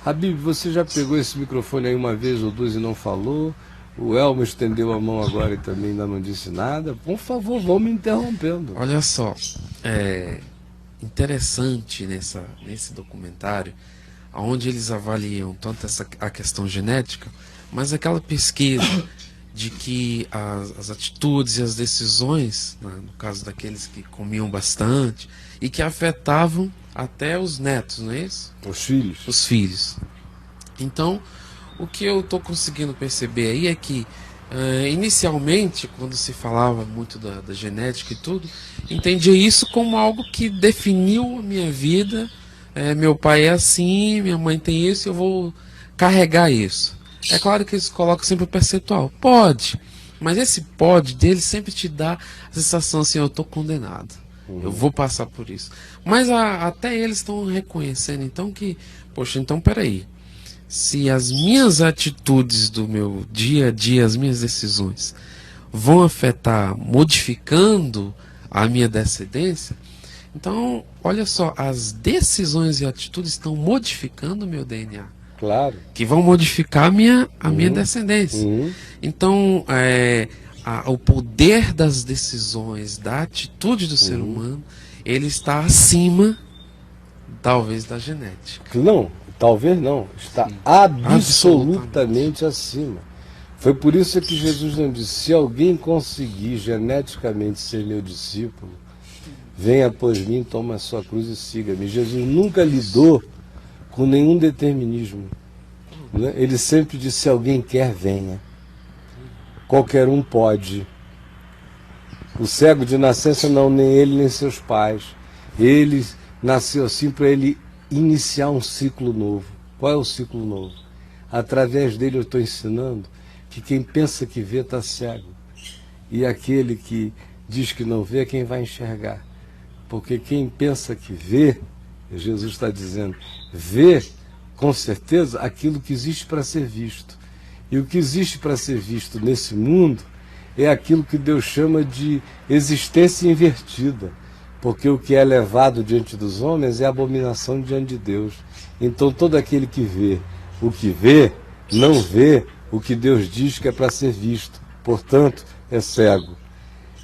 Habib, você já pegou esse microfone aí uma vez ou duas e não falou? O Elmo estendeu a mão agora e também ainda não disse nada. Por favor, vão me interrompendo. Olha só, interessante nesse documentário, onde eles avaliam tanto a questão genética, mas aquela pesquisa de que as atitudes e as decisões, né, no caso daqueles que comiam bastante, e que afetavam até os netos, não é isso? Os filhos. Os filhos. Então, o que eu estou conseguindo perceber aí é que, inicialmente, quando se falava muito da genética e tudo, entendia isso como algo que definiu a minha vida. Meu pai é assim, minha mãe tem isso, eu vou carregar isso. É claro que eles colocam sempre o percentual. Pode, mas esse pode dele sempre te dá a sensação assim, eu estou condenado. Eu vou passar por isso. Mas até eles estão reconhecendo então que, poxa, então peraí. Se as minhas atitudes do meu dia a dia, as minhas decisões, vão afetar, modificando a minha descendência, então, olha só, as decisões e atitudes estão modificando o meu DNA. Claro. Que vão modificar a minha descendência. Então, o poder das decisões, da atitude do ser humano, ele está acima, talvez, da genética. Não, talvez não. Está absolutamente acima. Foi por isso que Jesus não disse, se alguém conseguir geneticamente ser meu discípulo, venha após mim, toma a sua cruz e siga-me. Jesus nunca lidou com nenhum determinismo. Né? Ele sempre disse, se alguém quer, venha. Qualquer um pode. O cego de nascença não, nem ele nem seus pais. Ele nasceu assim para ele iniciar um ciclo novo. Qual é o ciclo novo? Através dele eu estou ensinando que quem pensa que vê está cego. E aquele que diz que não vê é quem vai enxergar. Porque quem pensa que vê, Jesus está dizendo, vê com certeza aquilo que existe para ser visto. E o que existe para ser visto nesse mundo é aquilo que Deus chama de existência invertida. Porque o que é levado diante dos homens é abominação diante de Deus. Então todo aquele que vê o que vê, não vê o que Deus diz que é para ser visto. Portanto, é cego.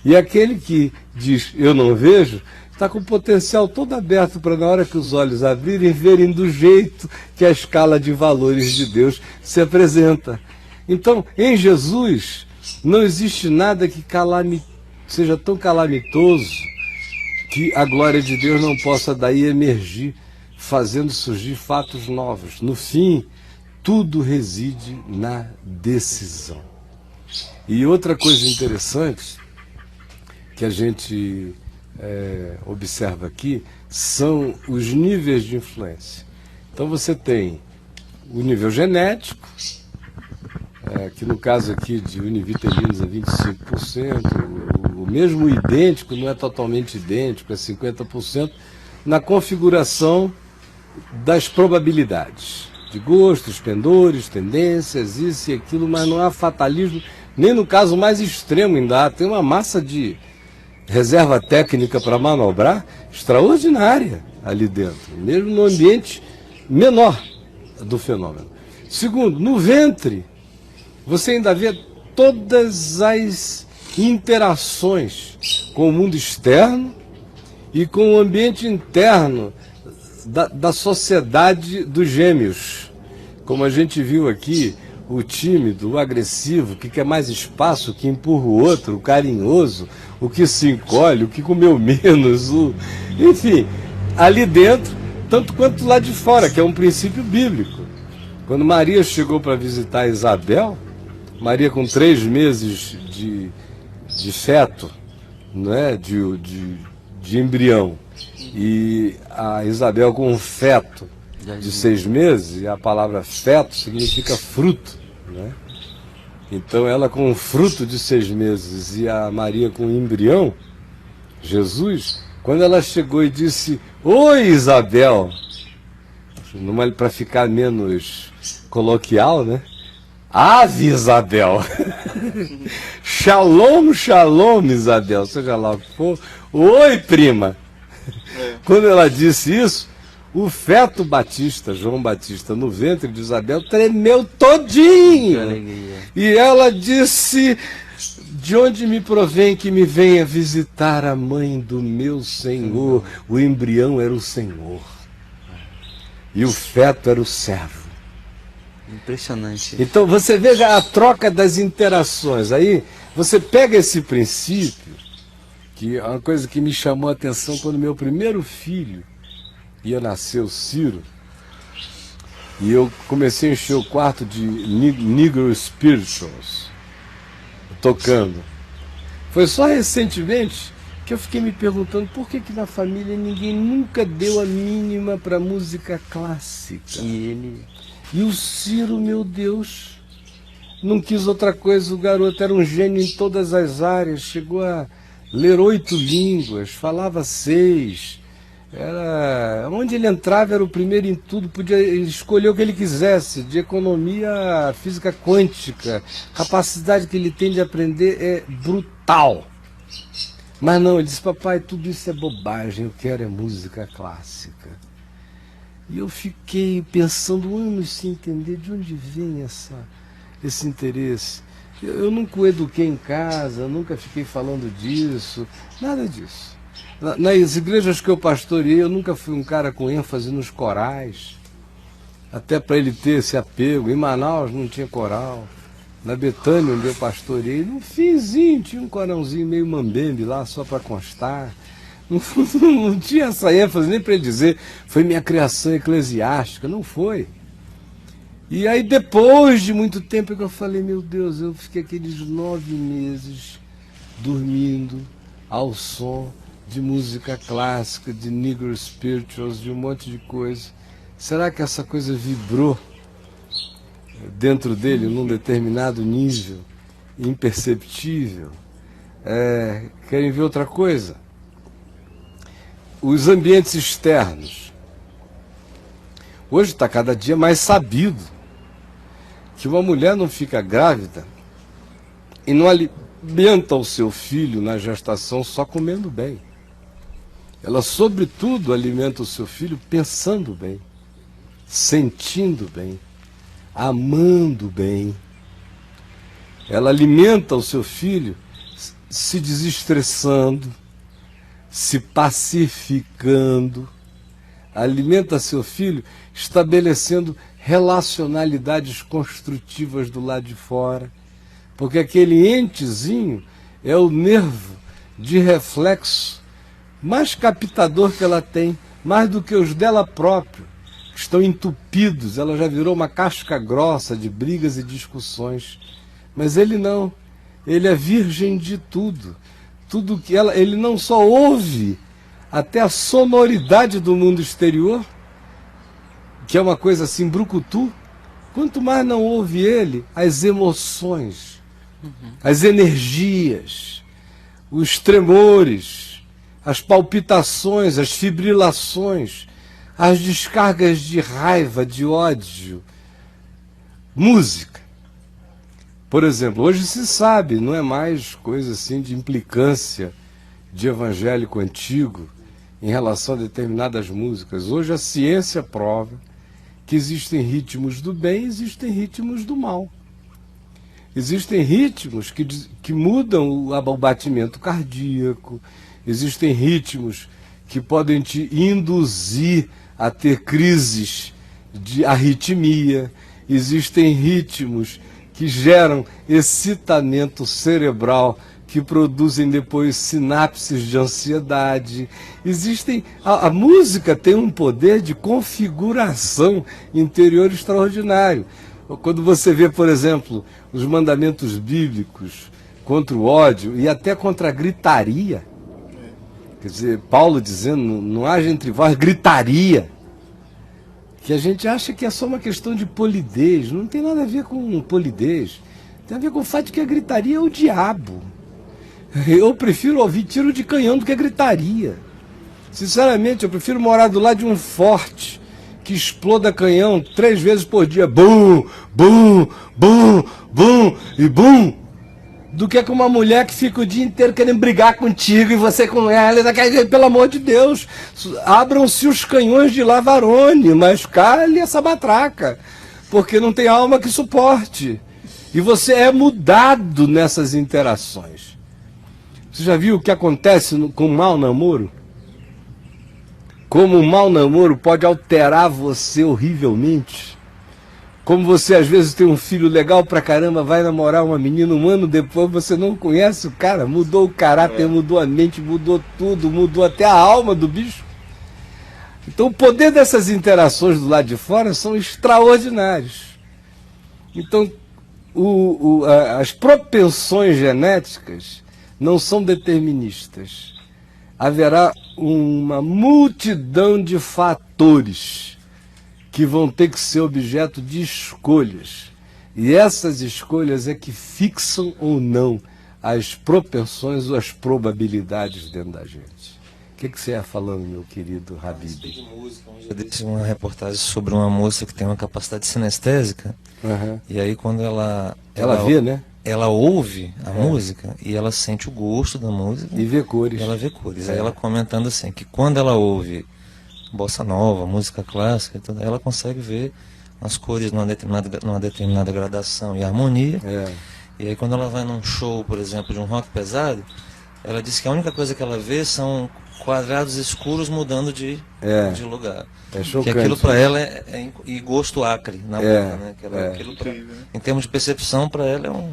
E aquele que diz, eu não vejo, está com o potencial todo aberto para, na hora que os olhos abrirem, verem do jeito que a escala de valores de Deus se apresenta. Então, em Jesus, não existe nada que seja tão calamitoso que a glória de Deus não possa daí emergir, fazendo surgir fatos novos. No fim, tudo reside na decisão. E outra coisa interessante que a gente observa aqui são os níveis de influência. Então você tem o nível genético, que no caso aqui de univitelinos é 25%, o mesmo idêntico não é totalmente idêntico, é 50%, na configuração das probabilidades, de gostos, pendores, tendências, isso e aquilo, mas não há fatalismo, nem no caso mais extremo ainda há, tem uma massa de reserva técnica para manobrar extraordinária ali dentro, mesmo no ambiente menor do fenômeno. Segundo, no ventre, você ainda vê todas as interações com o mundo externo e com o ambiente interno da sociedade dos gêmeos. Como a gente viu aqui, o tímido, o agressivo, que quer mais espaço, que empurra o outro, o carinhoso, o que se encolhe, o que comeu menos, enfim, ali dentro, tanto quanto lá de fora, que é um princípio bíblico. Quando Maria chegou para visitar Isabel, Maria com 3 meses de feto, né, de embrião, E a Isabel com um feto de 6 meses, e a palavra feto significa fruto, né? Então ela com um fruto de 6 meses e a Maria com um embrião, Jesus, quando ela chegou e disse: "Oi, Isabel", para ficar menos coloquial, né? "Ave, Isabel", "Shalom, shalom, Isabel", seja lá o que for, "Oi, prima". Quando ela disse isso, o feto Batista, João Batista, no ventre de Isabel, tremeu todinho. E ela disse: "De onde me provém que me venha visitar a mãe do meu Senhor?" O embrião era o Senhor. E o feto era o servo. Impressionante. Então você veja a troca das interações. Aí você pega esse princípio, que é uma coisa que me chamou a atenção quando meu primeiro filho ia nascer, o Ciro, e eu comecei a encher o quarto de Negro Spirituals, tocando. Foi só recentemente que eu fiquei me perguntando por que na família ninguém nunca deu a mínima para música clássica. E o Ciro, meu Deus, não quis outra coisa. O garoto era um gênio em todas as áreas, chegou a ler 8 línguas, falava 6. Era, onde ele entrava era o primeiro em tudo, podia escolher o que ele quisesse, de economia a física quântica. A capacidade que ele tem de aprender é brutal. Mas não, ele disse: "Papai, tudo isso é bobagem, eu quero é música clássica". E eu fiquei pensando anos sem entender de onde vem esse interesse. Eu nunca o eduquei em casa, nunca fiquei falando disso, nada disso. Nas igrejas que eu pastoreei, eu nunca fui um cara com ênfase nos corais, até para ele ter esse apego. Em Manaus não tinha coral. Na Betânia, onde eu pastoreei, no finzinho tinha um corãozinho meio mambembe lá, só para constar. Não tinha essa ênfase nem para ele dizer: "Foi minha criação eclesiástica", não foi. E aí depois de muito tempo que eu falei: meu Deus, eu fiquei aqueles 9 meses dormindo ao som de música clássica, de Negro Spirituals, de um monte de coisa. Será que essa coisa vibrou dentro dele num determinado nível imperceptível? Querem ver outra coisa? Os ambientes externos. Hoje está cada dia mais sabido que uma mulher não fica grávida e não alimenta o seu filho na gestação só comendo bem. Ela, sobretudo, alimenta o seu filho pensando bem, sentindo bem, amando bem. Ela alimenta o seu filho se desestressando, se pacificando. Alimenta seu filho estabelecendo relacionalidades construtivas do lado de fora, porque aquele entezinho é o nervo de reflexo mais captador que ela tem, mais do que os dela própria, que estão entupidos. Ela já virou uma casca grossa de brigas e discussões. Mas ele não, ele é virgem de tudo. Tudo que ele não só ouve até a sonoridade do mundo exterior, que é uma coisa assim brucutu, quanto mais não ouve ele as emoções, as energias, os tremores, as palpitações, as fibrilações, as descargas de raiva, de ódio. Música. Por exemplo, hoje se sabe, não é mais coisa assim de implicância de evangélico antigo em relação a determinadas músicas. Hoje a ciência prova que existem ritmos do bem e existem ritmos do mal. Existem ritmos que mudam o batimento cardíaco, existem ritmos que podem te induzir a ter crises de arritmia, existem ritmos que geram excitamento cerebral, que produzem depois sinapses de ansiedade. A música tem um poder de configuração interior extraordinário. Quando você vê, por exemplo, os mandamentos bíblicos contra o ódio e até contra a gritaria, Quer dizer, Paulo dizendo, não haja entre vós gritaria, que a gente acha que é só uma questão de polidez. Não tem nada a ver com polidez. Tem a ver com o fato de que a gritaria é o diabo. Eu prefiro ouvir tiro de canhão do que a gritaria. Sinceramente, eu prefiro morar do lado de um forte que exploda canhão 3 vezes por dia, bum, bum, bum, bum e bum, do que com uma mulher que fica o dia inteiro querendo brigar contigo e você com ela. Pelo amor de Deus, abram-se os canhões de Lavarone, mas cale essa matraca, porque não tem alma que suporte. E você é mudado nessas interações. Você já viu o que acontece com um mau namoro? Como um mau namoro pode alterar você horrivelmente. Como você às vezes tem um filho legal pra caramba, vai namorar uma menina, 1 ano depois você não conhece o cara, mudou o caráter, mudou a mente, mudou tudo, mudou até a alma do bicho. Então o poder dessas interações do lado de fora são extraordinários. Então as propensões genéticas não são deterministas. Haverá uma multidão de fatores que vão ter que ser objeto de escolhas. E essas escolhas é que fixam ou não as propensões ou as probabilidades dentro da gente. O que você ia falando, meu querido Habib? De música, um dia desse, uma reportagem sobre uma moça que tem uma capacidade sinestésica. E aí quando ela vê, né? Ela ouve a música e ela sente o gosto da música. E vê cores. Ela vê cores. Aí ela comentando assim, que quando ela ouve bossa nova, música clássica, e tudo, ela consegue ver as cores numa determinada gradação e harmonia. E aí quando ela vai num show, por exemplo, de um rock pesado, ela diz que a única coisa que ela vê são quadrados escuros mudando de lugar. É chocante. Que aquilo para ela e gosto acre na boca, né? Aquilo em termos de percepção, para ela é um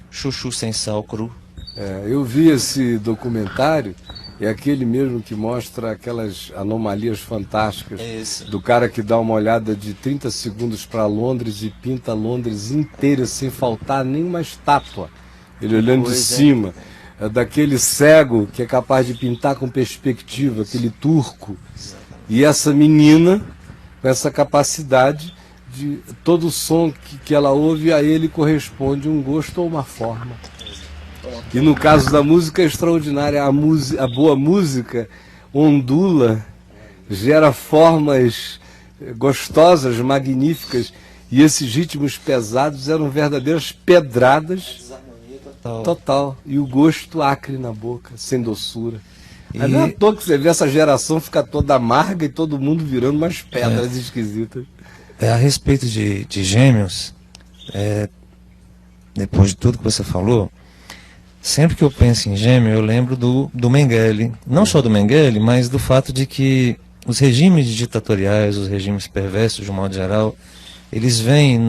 chuchu sem sal cru. Eu vi esse documentário, é aquele mesmo que mostra aquelas anomalias fantásticas do cara que dá uma olhada de 30 segundos para Londres e pinta Londres inteira sem faltar nenhuma estátua. Ele olhando de cima. Daquele cego que é capaz de pintar com perspectiva, aquele turco. E essa menina, com essa capacidade de todo som que ela ouve, a ele corresponde um gosto ou uma forma. E no caso da música é extraordinária, a boa música ondula, gera formas gostosas, magníficas, e esses ritmos pesados eram verdadeiras pedradas. Total. E o gosto acre na boca, sem doçura. Mas não é à toa que você vê essa geração ficar toda amarga e todo mundo virando umas pedras esquisitas. A respeito de gêmeos, depois de tudo que você falou, sempre que eu penso em gêmeo, eu lembro do Mengele. Não só do Mengele, mas do fato de que os regimes ditatoriais, os regimes perversos de um modo geral, eles vêm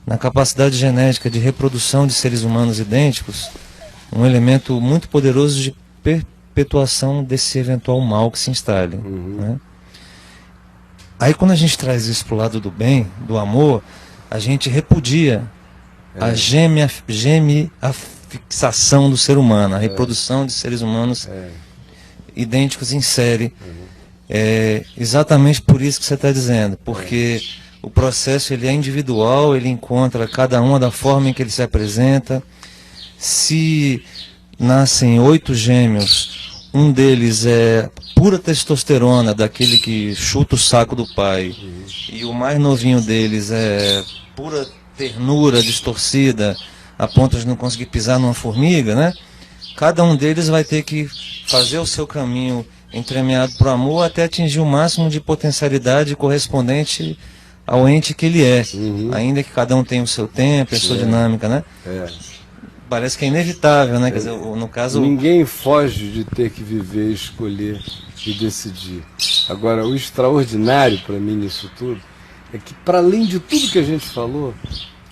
na capacidade genética de reprodução de seres humanos idênticos, um elemento muito poderoso de perpetuação desse eventual mal que se instale. Né? Aí quando a gente traz isso para o lado do bem, do amor, a gente repudia a fixação do ser humano, a reprodução de seres humanos idênticos em série. É exatamente por isso que você está dizendo, porque o processo ele é individual, ele encontra cada uma da forma em que ele se apresenta. Se nascem 8 gêmeos, um deles é pura testosterona, daquele que chuta o saco do pai, e o mais novinho deles é pura ternura distorcida, a ponto de não conseguir pisar numa formiga, né? Cada um deles vai ter que fazer o seu caminho entremeado para o amor até atingir o máximo de potencialidade correspondente ao ente que ele é, ainda que cada um tenha o seu tempo, a sua dinâmica, né? Parece que é inevitável, né? Quer dizer, no caso... Ninguém foge de ter que viver, escolher e decidir. Agora, o extraordinário para mim nisso tudo é que, para além de tudo que a gente falou,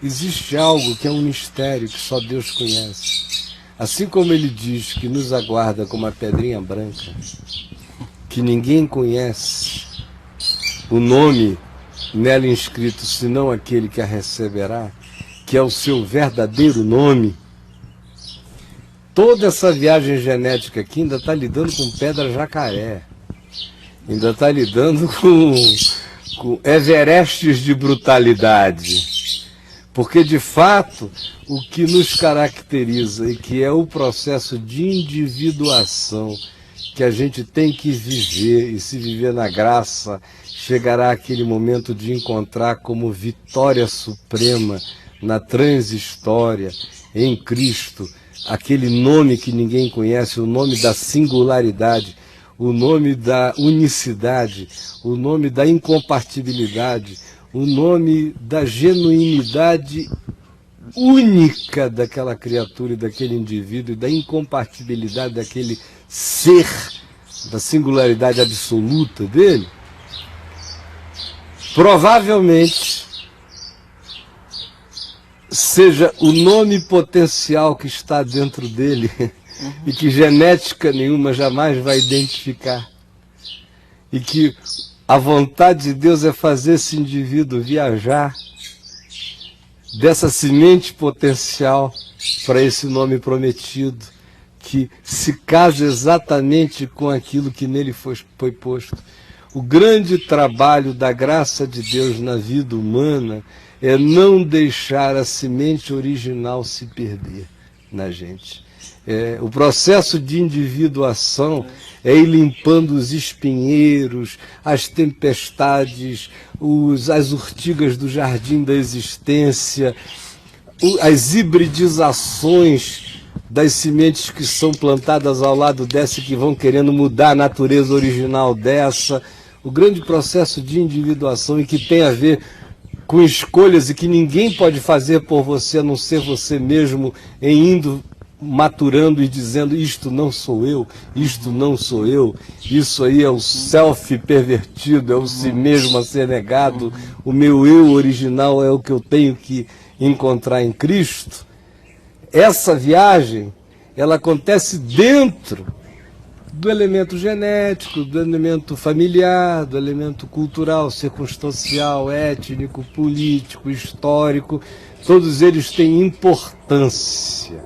existe algo que é um mistério que só Deus conhece. Assim como ele diz que nos aguarda como uma pedrinha branca, que ninguém conhece o nome nela inscrito, senão aquele que a receberá, que é o seu verdadeiro nome. toda essa viagem genética aqui ainda está lidando com pedra jacaré, ainda está lidando com everestes de brutalidade. Porque, de fato, o que nos caracteriza e que é o processo de individuação que a gente tem que viver, e se viver na graça, chegará aquele momento de encontrar como vitória suprema na transhistória, em Cristo, aquele nome que ninguém conhece, o nome da singularidade, o nome da unicidade, o nome da incompatibilidade, o nome da genuinidade única daquela criatura e daquele indivíduo, e da incompatibilidade daquele ser, da singularidade absoluta dele. Provavelmente seja o nome potencial que está dentro dele e que genética nenhuma jamais vai identificar. E que a vontade de Deus é fazer esse indivíduo viajar dessa semente potencial para esse nome prometido, que se casa exatamente com aquilo que nele foi posto. O grande trabalho da graça de Deus na vida humana é não deixar a semente original se perder na gente. O processo de individuação é ir limpando os espinheiros, as tempestades, as urtigas do jardim da existência, as hibridizações das sementes que são plantadas ao lado dessa e que vão querendo mudar a natureza original dessa. O grande processo de individuação, e que tem a ver com escolhas e que ninguém pode fazer por você, a não ser você mesmo, em indo maturando e dizendo: isto não sou eu, isto não sou eu, isso aí é o self pervertido, é o si mesmo a ser negado, o meu eu original é o que eu tenho que encontrar em Cristo. Essa viagem, ela acontece dentro do elemento genético, do elemento familiar, do elemento cultural, circunstancial, étnico, político, histórico. Todos eles têm importância.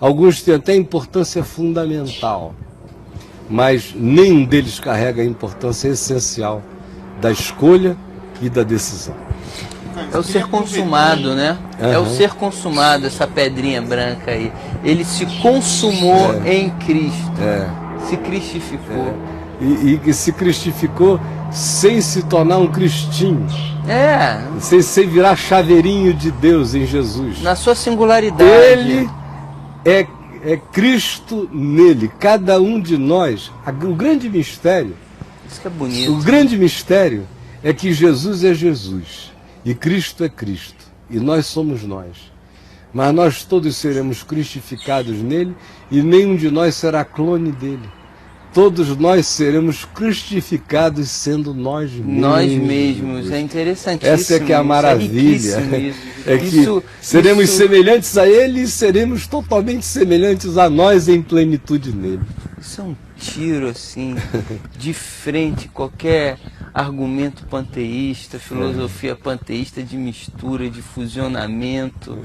Alguns têm até importância fundamental, mas nenhum deles carrega a importância essencial da escolha e da decisão. É o ser consumado, né? É o ser consumado, essa pedrinha branca aí. Ele se consumou em Cristo. Se cristificou. E que se cristificou sem se tornar um cristinho. Sem virar chaveirinho de Deus em Jesus. Na sua singularidade. Ele é Cristo nele. Cada um de nós. O grande mistério. Isso que é bonito. O grande mistério é que Jesus é Jesus. E Cristo é Cristo. E nós somos nós. Mas nós todos seremos cristificados nele e nenhum de nós será clone dele. Todos nós seremos cristificados sendo nós mesmos. Nós mesmos, é interessantíssimo. Essa é que é a maravilha. É que seremos semelhantes a ele e seremos totalmente semelhantes a nós em plenitude nele. Isso é um tiro, assim, de frente, qualquer argumento panteísta, filosofia panteísta de mistura, de fusionamento,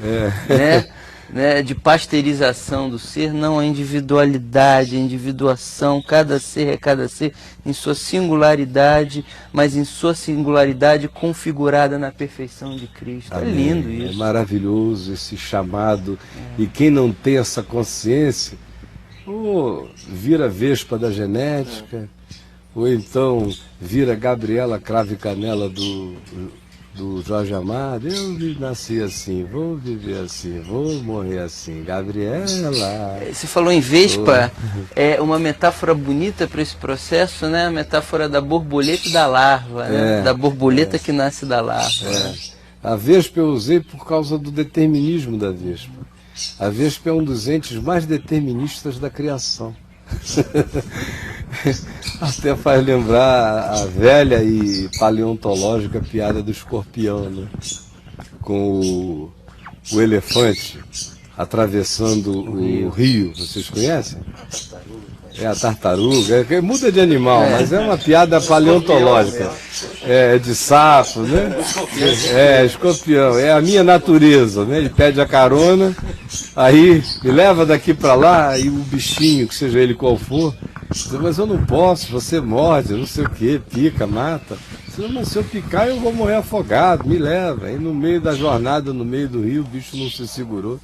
né, de pasteurização do ser. Não, a individualidade, a individuação, cada ser é cada ser em sua singularidade, mas em sua singularidade configurada na perfeição de Cristo. Amém. É lindo isso. É maravilhoso esse chamado. E quem não tem essa consciência, ou vira Vespa da genética, ou então vira Gabriela Cravo e Canela do Jorge Amado. Eu nasci assim, vou viver assim, vou morrer assim. Gabriela. Você falou em Vespa, é uma metáfora bonita para esse processo, né? A metáfora da borboleta e da larva, né? Da borboleta que nasce da larva. Né? A Vespa eu usei por causa do determinismo da Vespa. A Vespa é um dos entes mais deterministas da criação. Até faz lembrar a velha e paleontológica piada do escorpião, né? Com o elefante atravessando o rio. Vocês conhecem? É a tartaruga, muda de animal, mas é uma piada paleontológica. É de sapo, né? Escorpião, é a minha natureza, né? Ele pede a carona, aí me leva daqui para lá, e o bichinho, que seja ele qual for, diz, mas eu não posso, você morde, não sei o que, pica, mata. Mas se eu picar eu vou morrer afogado, me leva. Aí no meio da jornada, no meio do rio, o bicho não se segurou.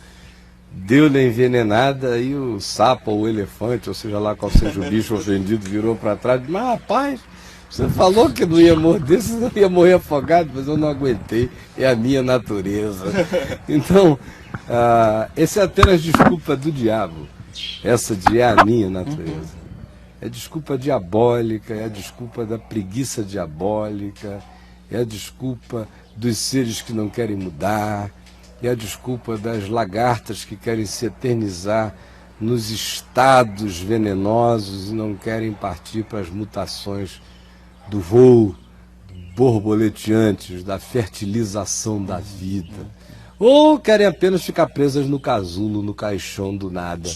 Deu-lhe a envenenada e o sapo ou o elefante, ou seja lá qual seja o bicho ofendido, virou para trás. Mas rapaz, você falou que não ia morder, você não ia morrer afogado, mas eu não aguentei, é a minha natureza. Então, essa é apenas desculpa do diabo, essa de é a minha natureza. É desculpa diabólica, é a desculpa da preguiça diabólica, é a desculpa dos seres que não querem mudar, é a desculpa das lagartas que querem se eternizar nos estados venenosos e não querem partir para as mutações do voo, borboleteantes, da fertilização da vida. Ou querem apenas ficar presas no casulo, no caixão do nada,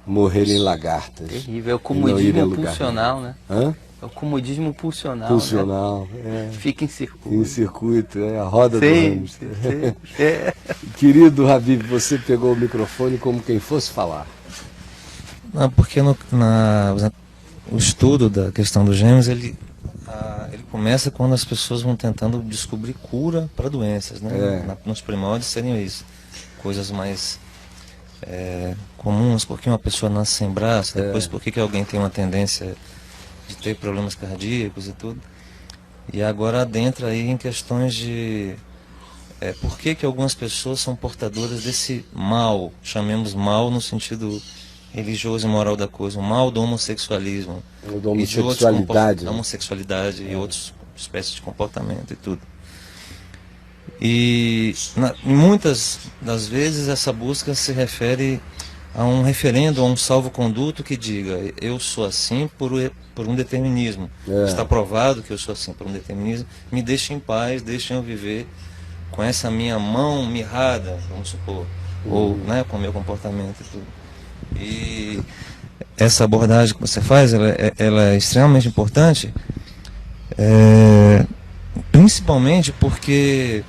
morrerem lagartas. Terrível, é o comodismo pulsional, né? Hã? É o comodismo pulsional. Pulsional, né? Fica em circuito. Em circuito, é a roda do hamster. Sim. Querido Habib, você pegou o microfone como quem fosse falar. Não, porque o estudo da questão dos gêmeos, ele começa quando as pessoas vão tentando descobrir cura para doenças, né? Nos primórdios seriam isso. Coisas mais comuns, por que uma pessoa nasce sem braço, depois por que alguém tem uma tendência de ter problemas cardíacos e tudo. E agora adentra aí em questões de por que algumas pessoas são portadoras desse mal, chamemos mal no sentido religioso e moral da coisa, o mal do homossexualismo, da homossexualidade, da homossexualidade e outras espécies de comportamento e tudo. E muitas das vezes essa busca se refere a um referendo, a um salvo-conduto que diga eu sou assim por um determinismo. Está provado que eu sou assim por um determinismo, me deixem em paz, deixem eu viver com essa minha mão mirrada, vamos supor, ou com o meu comportamento e tudo. E essa abordagem que você faz, ela é extremamente importante, principalmente porque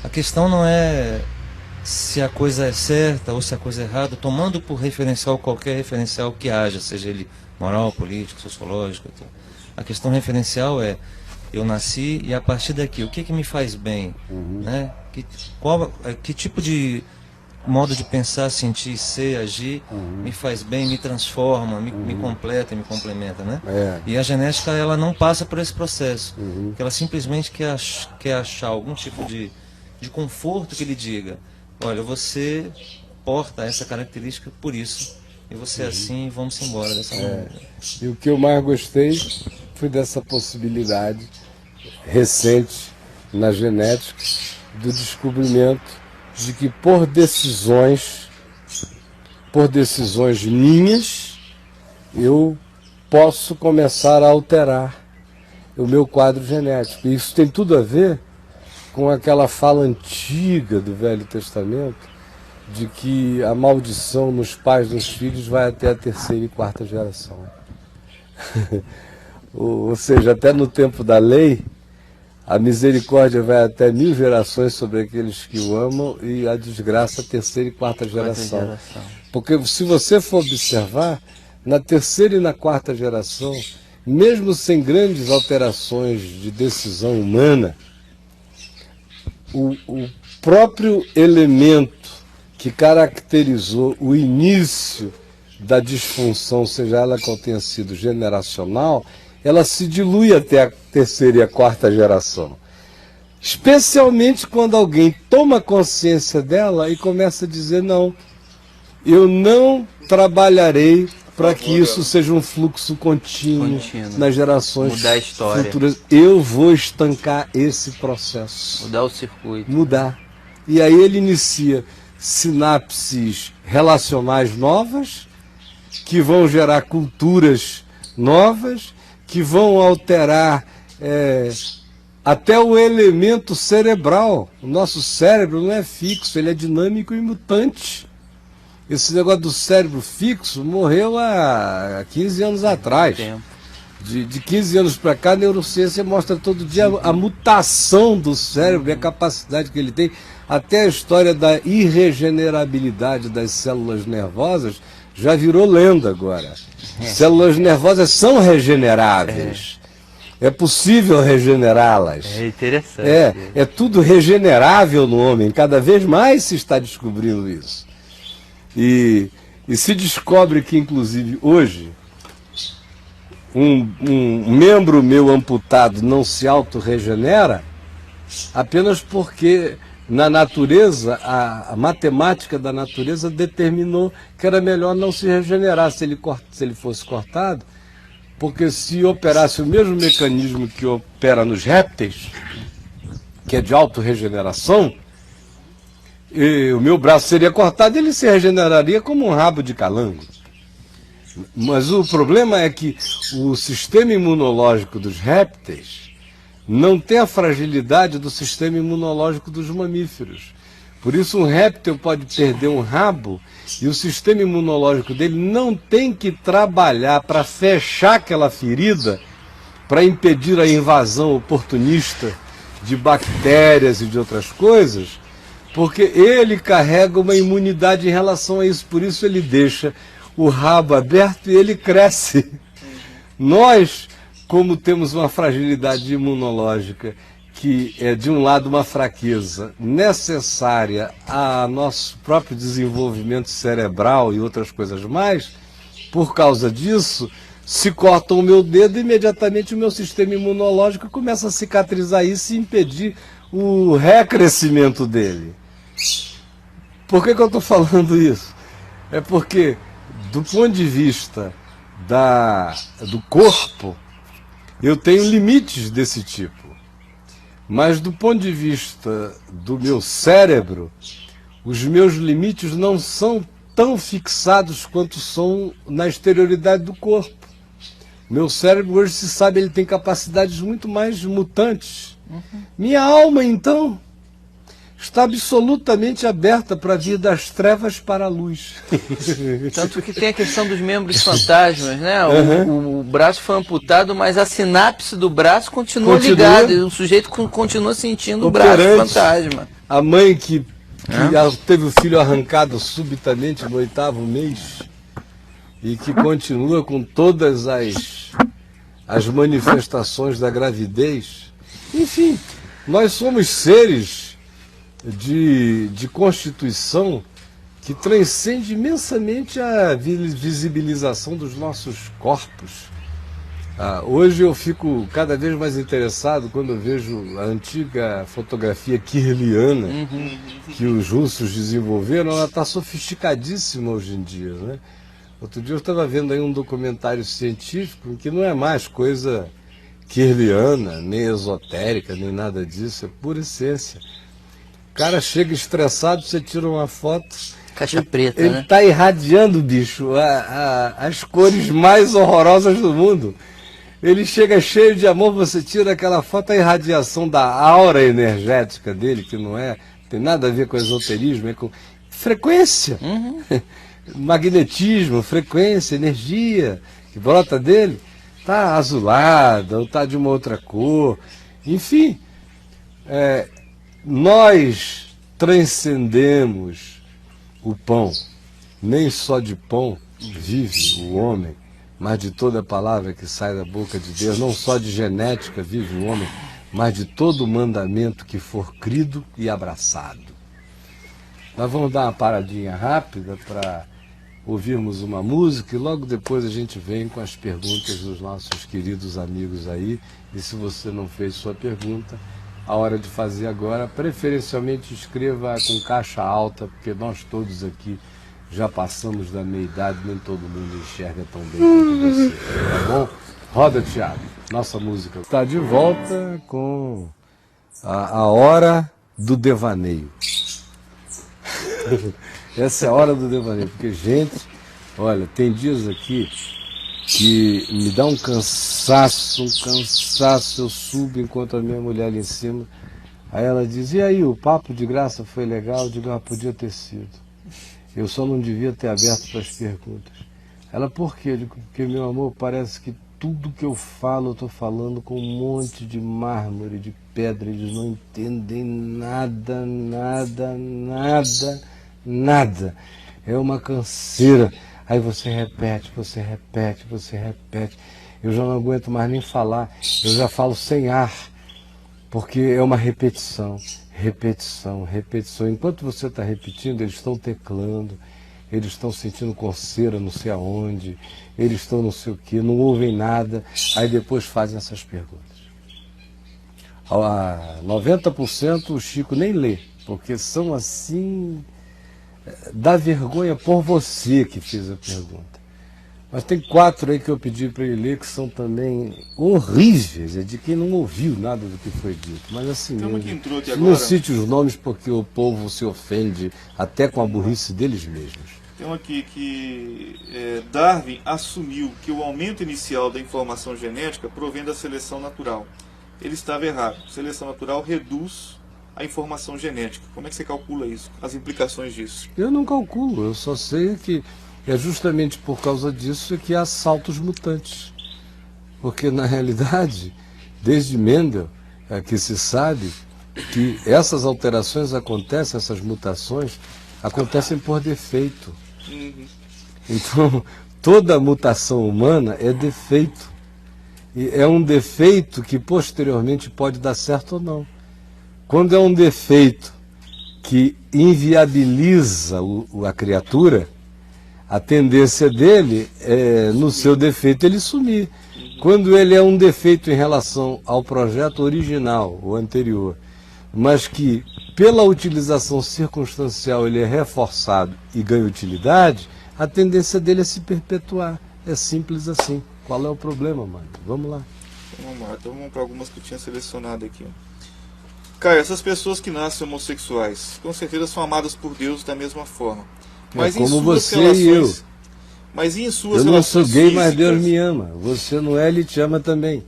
a questão não é se a coisa é certa ou se a coisa é errada, tomando por referencial qualquer referencial que haja, seja ele moral, político, sociológico. A questão referencial é, eu nasci e a partir daqui, o que me faz bem? Né? Que tipo de modo de pensar, sentir, ser, agir me faz bem, me transforma, me completa, me complementa, né? E a genética, ela não passa por esse processo, ela simplesmente quer achar algum tipo de conforto que lhe diga, olha, você porta essa característica por isso, e você é assim, e vamos embora dessa maneira. E o que eu mais gostei foi dessa possibilidade recente na genética do descobrimento de que por decisões minhas, eu posso começar a alterar o meu quadro genético. E isso tem tudo a ver com aquela fala antiga do Velho Testamento de que a maldição nos pais dos filhos vai até a terceira e quarta geração. Ou seja, até no tempo da lei, a misericórdia vai até 1000 gerações sobre aqueles que o amam e a desgraça a terceira e quarta geração. Porque se você for observar, na terceira e na quarta geração, mesmo sem grandes alterações de decisão humana, o próprio elemento que caracterizou o início da disfunção, seja ela qual tenha sido generacional, ela se dilui até a terceira e a quarta geração. Especialmente quando alguém toma consciência dela e começa a dizer, não, eu não trabalharei para que isso seja um fluxo contínuo nas gerações futuras. Eu vou estancar esse processo. Mudar o circuito. Mudar. E aí ele inicia sinapses relacionais novas, que vão gerar culturas novas, que vão alterar até o elemento cerebral. O nosso cérebro não é fixo, ele é dinâmico e mutante. Esse negócio do cérebro fixo morreu há 15 anos atrás. De 15 anos para cá, a neurociência mostra todo dia a mutação do cérebro e a capacidade que ele tem. Até a história da irregenerabilidade das células nervosas já virou lenda agora. Células nervosas são regeneráveis. É possível regenerá-las. É interessante. É tudo regenerável no homem. Cada vez mais se está descobrindo isso. E se descobre que, inclusive, hoje, um membro meu amputado não se autorregenera apenas porque na natureza, a matemática da natureza determinou que era melhor não se regenerar se ele fosse cortado, porque se operasse o mesmo mecanismo que opera nos répteis, que é de autorregeneração, o meu braço seria cortado e ele se regeneraria como um rabo de calango. Mas o problema é que o sistema imunológico dos répteis não tem a fragilidade do sistema imunológico dos mamíferos. Por isso um réptil pode perder um rabo e o sistema imunológico dele não tem que trabalhar para fechar aquela ferida, para impedir a invasão oportunista de bactérias e de outras coisas, porque ele carrega uma imunidade em relação a isso. Por isso ele deixa o rabo aberto e ele cresce. Nós, como temos uma fragilidade imunológica, que é de um lado uma fraqueza necessária a nosso próprio desenvolvimento cerebral e outras coisas mais, por causa disso, se corta o meu dedo, imediatamente o meu sistema imunológico começa a cicatrizar isso e impedir o recrescimento dele. Por que eu estou falando isso? É porque, do ponto de vista do corpo, eu tenho limites desse tipo. Mas do ponto de vista do meu cérebro, os meus limites não são tão fixados quanto são na exterioridade do corpo. Meu cérebro hoje, se sabe, ele tem capacidades muito mais mutantes. Minha alma, então, está absolutamente aberta para vir das trevas para a luz. Tanto que tem a questão dos membros fantasmas, né? O braço foi amputado, mas a sinapse do braço continua ligada. E o sujeito continua sentindo o braço fantasma. A mãe que teve o filho arrancado subitamente no 8º mês e que continua com todas as manifestações da gravidez. Enfim, nós somos seres de constituição que transcende imensamente a visibilização dos nossos corpos. Hoje eu fico cada vez mais interessado quando eu vejo a antiga fotografia kirliana que os russos desenvolveram. Ela está sofisticadíssima hoje em dia, né? Outro dia eu estava vendo aí um documentário científico que não é mais coisa kirliana, nem esotérica, nem nada disso, é pura essência. O cara chega estressado, você tira uma foto, caixa preta, ele está irradiando, bicho, as cores mais horrorosas do mundo. Ele chega cheio de amor, você tira aquela foto, a irradiação da aura energética dele, que não tem nada a ver com esoterismo, é com frequência. Magnetismo, frequência, energia que brota dele, está azulada ou está de uma outra cor. Enfim, nós transcendemos o pão. Nem só de pão vive o homem, mas de toda palavra que sai da boca de Deus. Não só de genética vive o homem, mas de todo mandamento que for crido e abraçado. Nós vamos dar uma paradinha rápida para ouvirmos uma música e logo depois a gente vem com as perguntas dos nossos queridos amigos aí. E se você não fez sua pergunta, a hora de fazer agora, preferencialmente escreva com caixa alta, porque nós todos aqui já passamos da meia-idade, nem todo mundo enxerga tão bem quanto você, tá bom? Roda, Thiago, nossa música está de volta com a hora do devaneio. Essa é a hora do devaneio, porque, gente, olha, tem dias aqui que me dá um cansaço, eu subo enquanto a minha mulher ali em cima, aí ela diz, e aí, o papo de graça foi legal? Eu digo, podia ter sido. Eu só não devia ter aberto para as perguntas. Ela, por quê? Eu digo, porque, meu amor, parece que tudo que eu falo, eu estou falando com um monte de mármore, de pedra, eles não entendem nada, nada, nada, nada. É uma canseira. Aí você repete, você repete, você repete. Eu já não aguento mais nem falar, eu já falo sem ar, porque é uma repetição, repetição, repetição. Enquanto você está repetindo, eles estão teclando, eles estão sentindo coceira não sei aonde, eles estão não sei o quê, não ouvem nada, aí depois fazem essas perguntas. A 90% o Chico nem lê, porque são assim, dá vergonha por você que fez a pergunta. Mas tem 4 aí que eu pedi para ele ler que são também horríveis, é de quem não ouviu nada do que foi dito. Mas assim mesmo, não cite os nomes porque o povo se ofende até com a burrice deles mesmos. Tem um aqui que Darwin assumiu que o aumento inicial da informação genética provém da seleção natural. Ele estava errado. Seleção natural reduz a informação genética. Como é que você calcula isso? As implicações disso? Eu não calculo, eu só sei que é justamente por causa disso que há saltos mutantes. Porque, na realidade, desde Mendel, que se sabe que essas alterações acontecem, essas mutações, acontecem por defeito. Então, toda mutação humana é defeito. E é um defeito que posteriormente pode dar certo ou não. Quando é um defeito que inviabiliza a criatura, a tendência dele é, no seu defeito, ele sumir. Quando ele é um defeito em relação ao projeto original, o anterior, mas que pela utilização circunstancial ele é reforçado e ganha utilidade, a tendência dele é se perpetuar. É simples assim. Qual é o problema, mano? Vamos lá. Vamos lá, então vamos para algumas que eu tinha selecionado aqui. Caio, essas pessoas que nascem homossexuais, com certeza são amadas por Deus da mesma forma. Mas como em suas você relações, e eu. Mas e em suas eu não sou relações gay, físicas, mas Deus me ama. Você não é, Ele te ama também.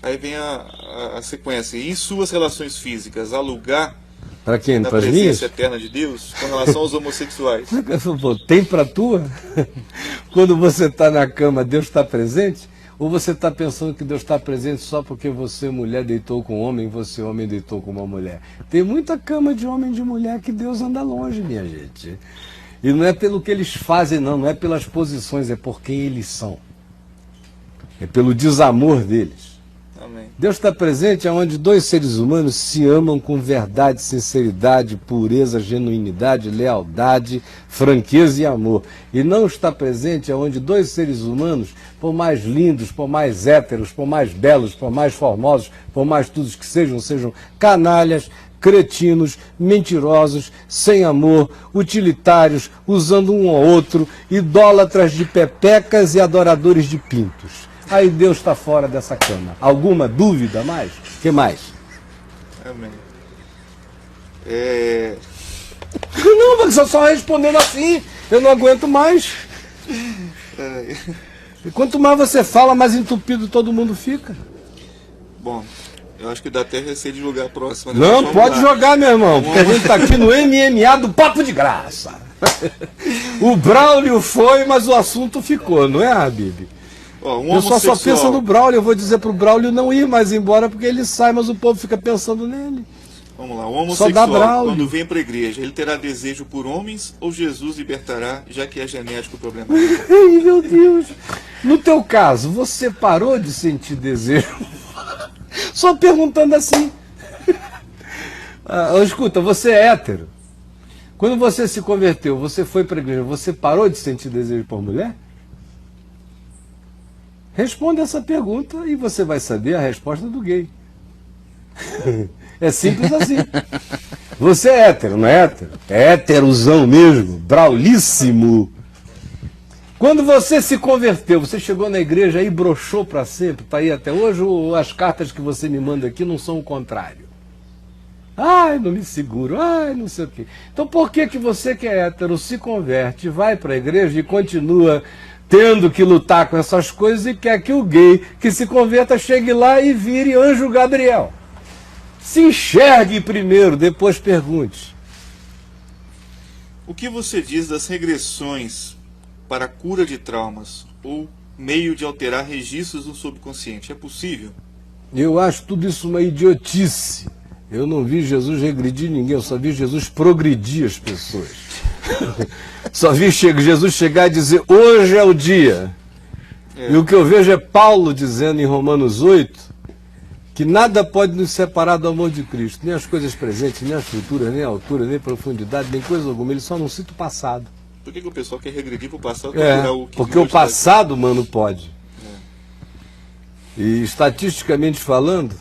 Aí vem a sequência. E em suas relações físicas, há lugar para quem? na Para as presença minhas? eterna de Deus com relação aos homossexuais? Tem para tua? Quando você está na cama, Deus está presente? Ou você está pensando que Deus está presente só porque você, mulher, deitou com homem, você, homem, deitou com uma mulher? Tem muita cama de homem e de mulher que Deus anda longe, minha gente. E não é pelo que eles fazem, não é pelas posições, é por quem eles são. É pelo desamor deles. Amém. Deus está presente onde 2 seres humanos se amam com verdade, sinceridade, pureza, genuinidade, lealdade, franqueza e amor. E não está presente onde 2 seres humanos, por mais lindos, por mais héteros, por mais belos, por mais formosos, por mais tudo que sejam canalhas, cretinos, mentirosos, sem amor, utilitários, usando um ao outro, idólatras de pepecas e adoradores de pintos. Aí Deus está fora dessa cama. Alguma dúvida mais? O que mais? Amém. Não, mas só respondendo assim, eu não aguento mais. E quanto mais você fala, mais entupido todo mundo fica. Bom, eu acho que dá até receio de jogar a próxima. Né? Não, pode jogar, meu irmão, porque a gente está aqui no MMA do Papo de Graça. O Braulio foi, mas o assunto ficou, não é, Habib? O pessoal só pensa no Braulio, eu vou dizer pro Braulio não ir mais embora porque ele sai, mas o povo fica pensando nele. Vamos lá, o homossexual, quando vem para a igreja, ele terá desejo por homens ou Jesus libertará, já que é genético o problema? Ai, meu Deus. No teu caso, você parou de sentir desejo? Só perguntando assim. Escuta, você é hétero. Quando você se converteu, você foi para a igreja, você parou de sentir desejo por mulher? Responda essa pergunta e você vai saber a resposta do gay. É simples assim. Você é hétero, não é hétero? É héterozão mesmo, braulíssimo. Quando você se converteu, você chegou na igreja e broxou para sempre, está aí até hoje, ou as cartas que você me manda aqui não são o contrário? Ai, não me seguro, ai, não sei o quê. Então por que você que é hétero se converte, vai para a igreja e continua tendo que lutar com essas coisas e quer que o gay que se converta chegue lá e vire anjo Gabriel? Se enxergue primeiro, depois pergunte. O que você diz das regressões para a cura de traumas ou meio de alterar registros no subconsciente? É possível? Eu acho tudo isso uma idiotice. Eu não vi Jesus regredir ninguém, eu só vi Jesus progredir as pessoas. Só vi Jesus chegar e dizer, hoje é o dia. E o que eu vejo é Paulo dizendo em Romanos 8, que nada pode nos separar do amor de Cristo, nem as coisas presentes, nem as futuras, nem a altura, nem a profundidade, nem coisa alguma. Ele só não cita o passado. Por que o pessoal quer regredir para o passado para tirar o que porque o passado, mano, pode. E estatisticamente falando,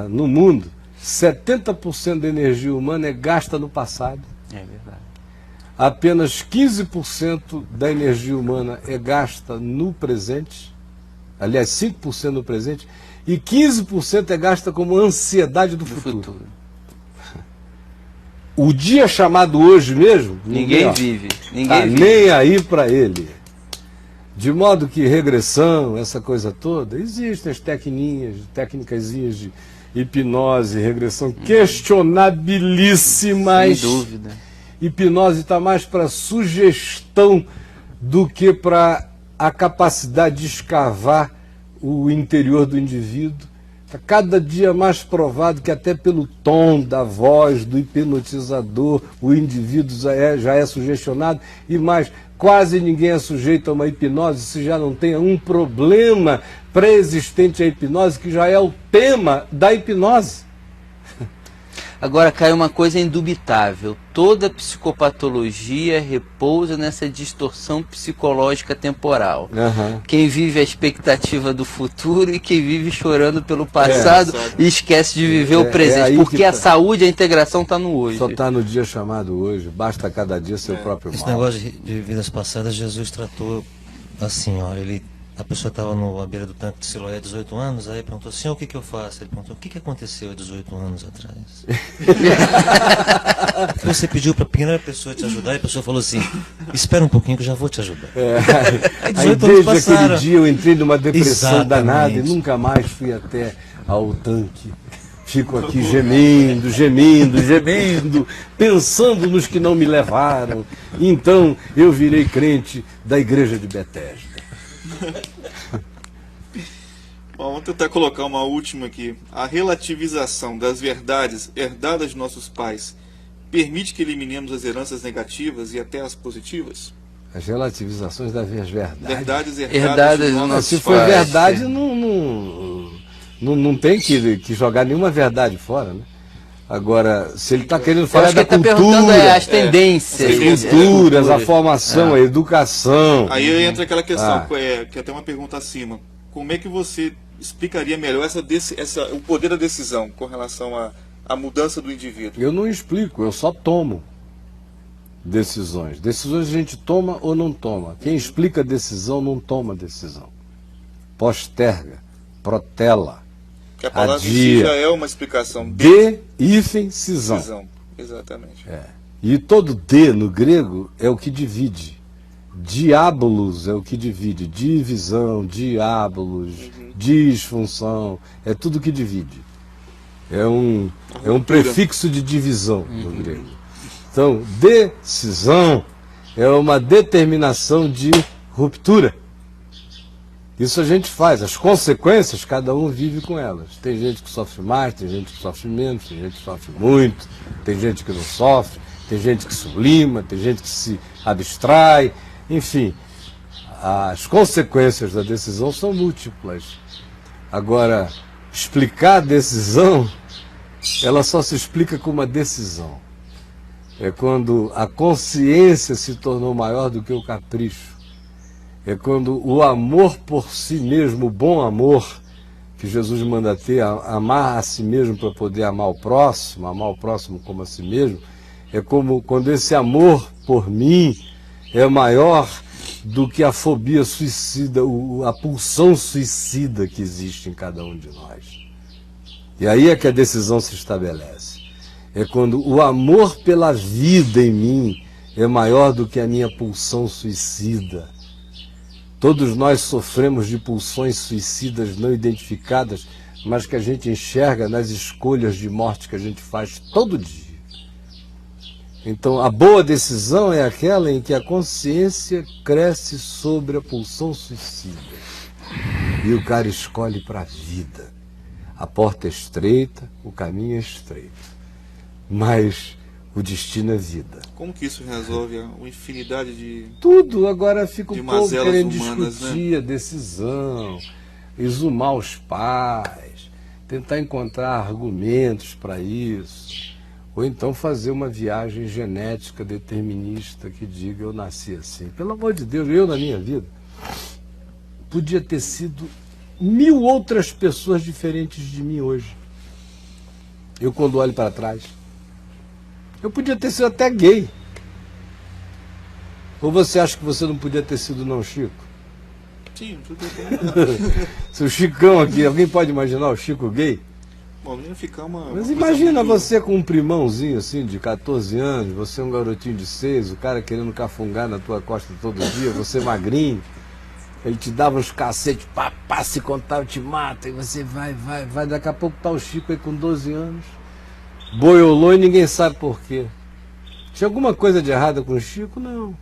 no mundo, 70% da energia humana é gasta no passado. É verdade. Apenas 15% da energia humana é gasta no presente. Aliás, 5% no presente. E 15% é gasta como ansiedade do futuro. O dia chamado hoje mesmo, ninguém vive. Ninguém vive. Nem aí para ele. De modo que regressão, essa coisa toda, existem as técnicazinhas de hipnose, regressão questionabilíssimas. Sem dúvida. Hipnose está mais para sugestão do que para a capacidade de escavar o interior do indivíduo. Está cada dia mais provado que até pelo tom da voz do hipnotizador o indivíduo já é sugestionado, e mais, quase ninguém é sujeito a uma hipnose se já não tenha um problema pré-existente à hipnose, que já é o tema da hipnose. Agora, cai uma coisa indubitável: toda psicopatologia repousa nessa distorção psicológica temporal. Quem vive a expectativa do futuro e quem vive chorando pelo passado e esquece de viver o presente, porque a saúde, a integração está no hoje. Só está no dia chamado hoje, basta cada dia seu próprio mal. Esse negócio de vidas passadas, Jesus tratou assim, olha, a pessoa estava à beira do tanque de Siloé há 18 anos, aí perguntou, Senhor, o que eu faço? Ele perguntou, o que aconteceu há 18 anos atrás? Você pediu para a primeira pessoa te ajudar e a pessoa falou assim, espera um pouquinho que eu já vou te ajudar. Aí desde aquele dia eu entrei numa depressão danada e nunca mais fui até ao tanque. Fico aqui gemendo, pensando nos que não me levaram. Então eu virei crente da igreja de Betesda. Bom, vamos tentar colocar uma última aqui. A relativização das verdades herdadas de nossos pais permite que eliminemos as heranças negativas e até as positivas? As relativizações das verdades. Verdades herdadas de nossos Se for verdade, não tem que jogar nenhuma verdade fora, né? Agora, se ele está querendo falar da cultura, as tendências, as culturas, a formação, a educação. Aí entra aquela questão, que é até uma pergunta acima. Como é que você explicaria melhor o poder da decisão com relação à mudança do indivíduo? Eu não explico, eu só tomo decisões. Decisões a gente toma ou não toma. Quem explica a decisão não toma decisão. Posterga, protela. Que a palavra em si já é uma explicação. Cisão. Exatamente. E todo D no grego é o que divide. Diabolos é o que divide. Divisão, diabolos, disfunção, é tudo que divide. É um prefixo de divisão no grego. Então, decisão é uma determinação de ruptura. Isso a gente faz, as consequências cada um vive com elas. Tem gente que sofre mais, tem gente que sofre menos, tem gente que sofre muito, tem gente que não sofre, tem gente que sublima, tem gente que se abstrai, enfim. As consequências da decisão são múltiplas. Agora, explicar a decisão, ela só se explica com uma decisão. É quando a consciência se tornou maior do que o capricho. É quando o amor por si mesmo, o bom amor que Jesus manda ter, amar a si mesmo para poder amar o próximo como a si mesmo, é como quando esse amor por mim é maior do que a fobia suicida, a pulsão suicida que existe em cada um de nós. E aí é que a decisão se estabelece. É quando o amor pela vida em mim é maior do que a minha pulsão suicida. Todos nós sofremos de pulsões suicidas não identificadas, mas que a gente enxerga nas escolhas de morte que a gente faz todo dia. Então, a boa decisão é aquela em que a consciência cresce sobre a pulsão suicida. E o cara escolhe para a vida. A porta é estreita, o caminho é estreito. Mas o destino é vida. Como que isso resolve uma infinidade de... Tudo, agora fica um povo mazelas querendo humanas, discutir, né? A decisão, exumar os pais, tentar encontrar argumentos para isso. Ou então fazer uma viagem genética determinista que diga eu nasci assim. Pelo amor de Deus, eu na minha vida podia ter sido 1000 outras pessoas diferentes de mim hoje. Eu quando olho para trás, eu podia ter sido até gay. Ou você acha que você não podia ter sido não, Chico? Sim, não podia. Seu Chicão aqui, alguém pode imaginar o Chico gay? Bom, ia ficar uma... Mas uma imagina muito... você com um primãozinho assim, de 14 anos, você um garotinho de 6, o cara querendo cafungar na tua costa todo dia, você magrinho, ele te dava uns cacetes, papá, se contar eu te mato, e você vai, daqui a pouco tá o Chico aí com 12 anos, boiolou e ninguém sabe por quê. Tinha alguma coisa de errado com o Chico? Não.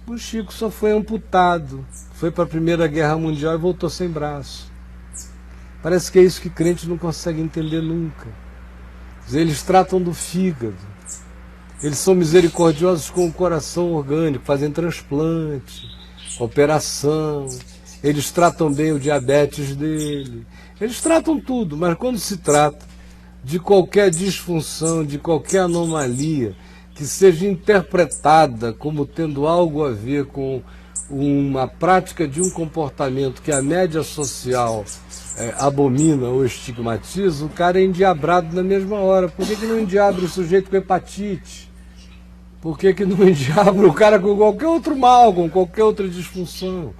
O Chico só foi amputado, foi para a Primeira Guerra Mundial e voltou sem braço. Parece que é isso que crente não consegue entender nunca. Eles tratam do fígado. Eles são misericordiosos com o coração orgânico, fazem transplante, operação. Eles tratam bem o diabetes dele. Eles tratam tudo, mas quando se trata de qualquer disfunção, de qualquer anomalia que seja interpretada como tendo algo a ver com uma prática de um comportamento que a média social abomina ou estigmatiza, o cara é endiabrado na mesma hora. Por que não endiabra o sujeito com hepatite? Por que não endiabra o cara com qualquer outro mal, com qualquer outra disfunção?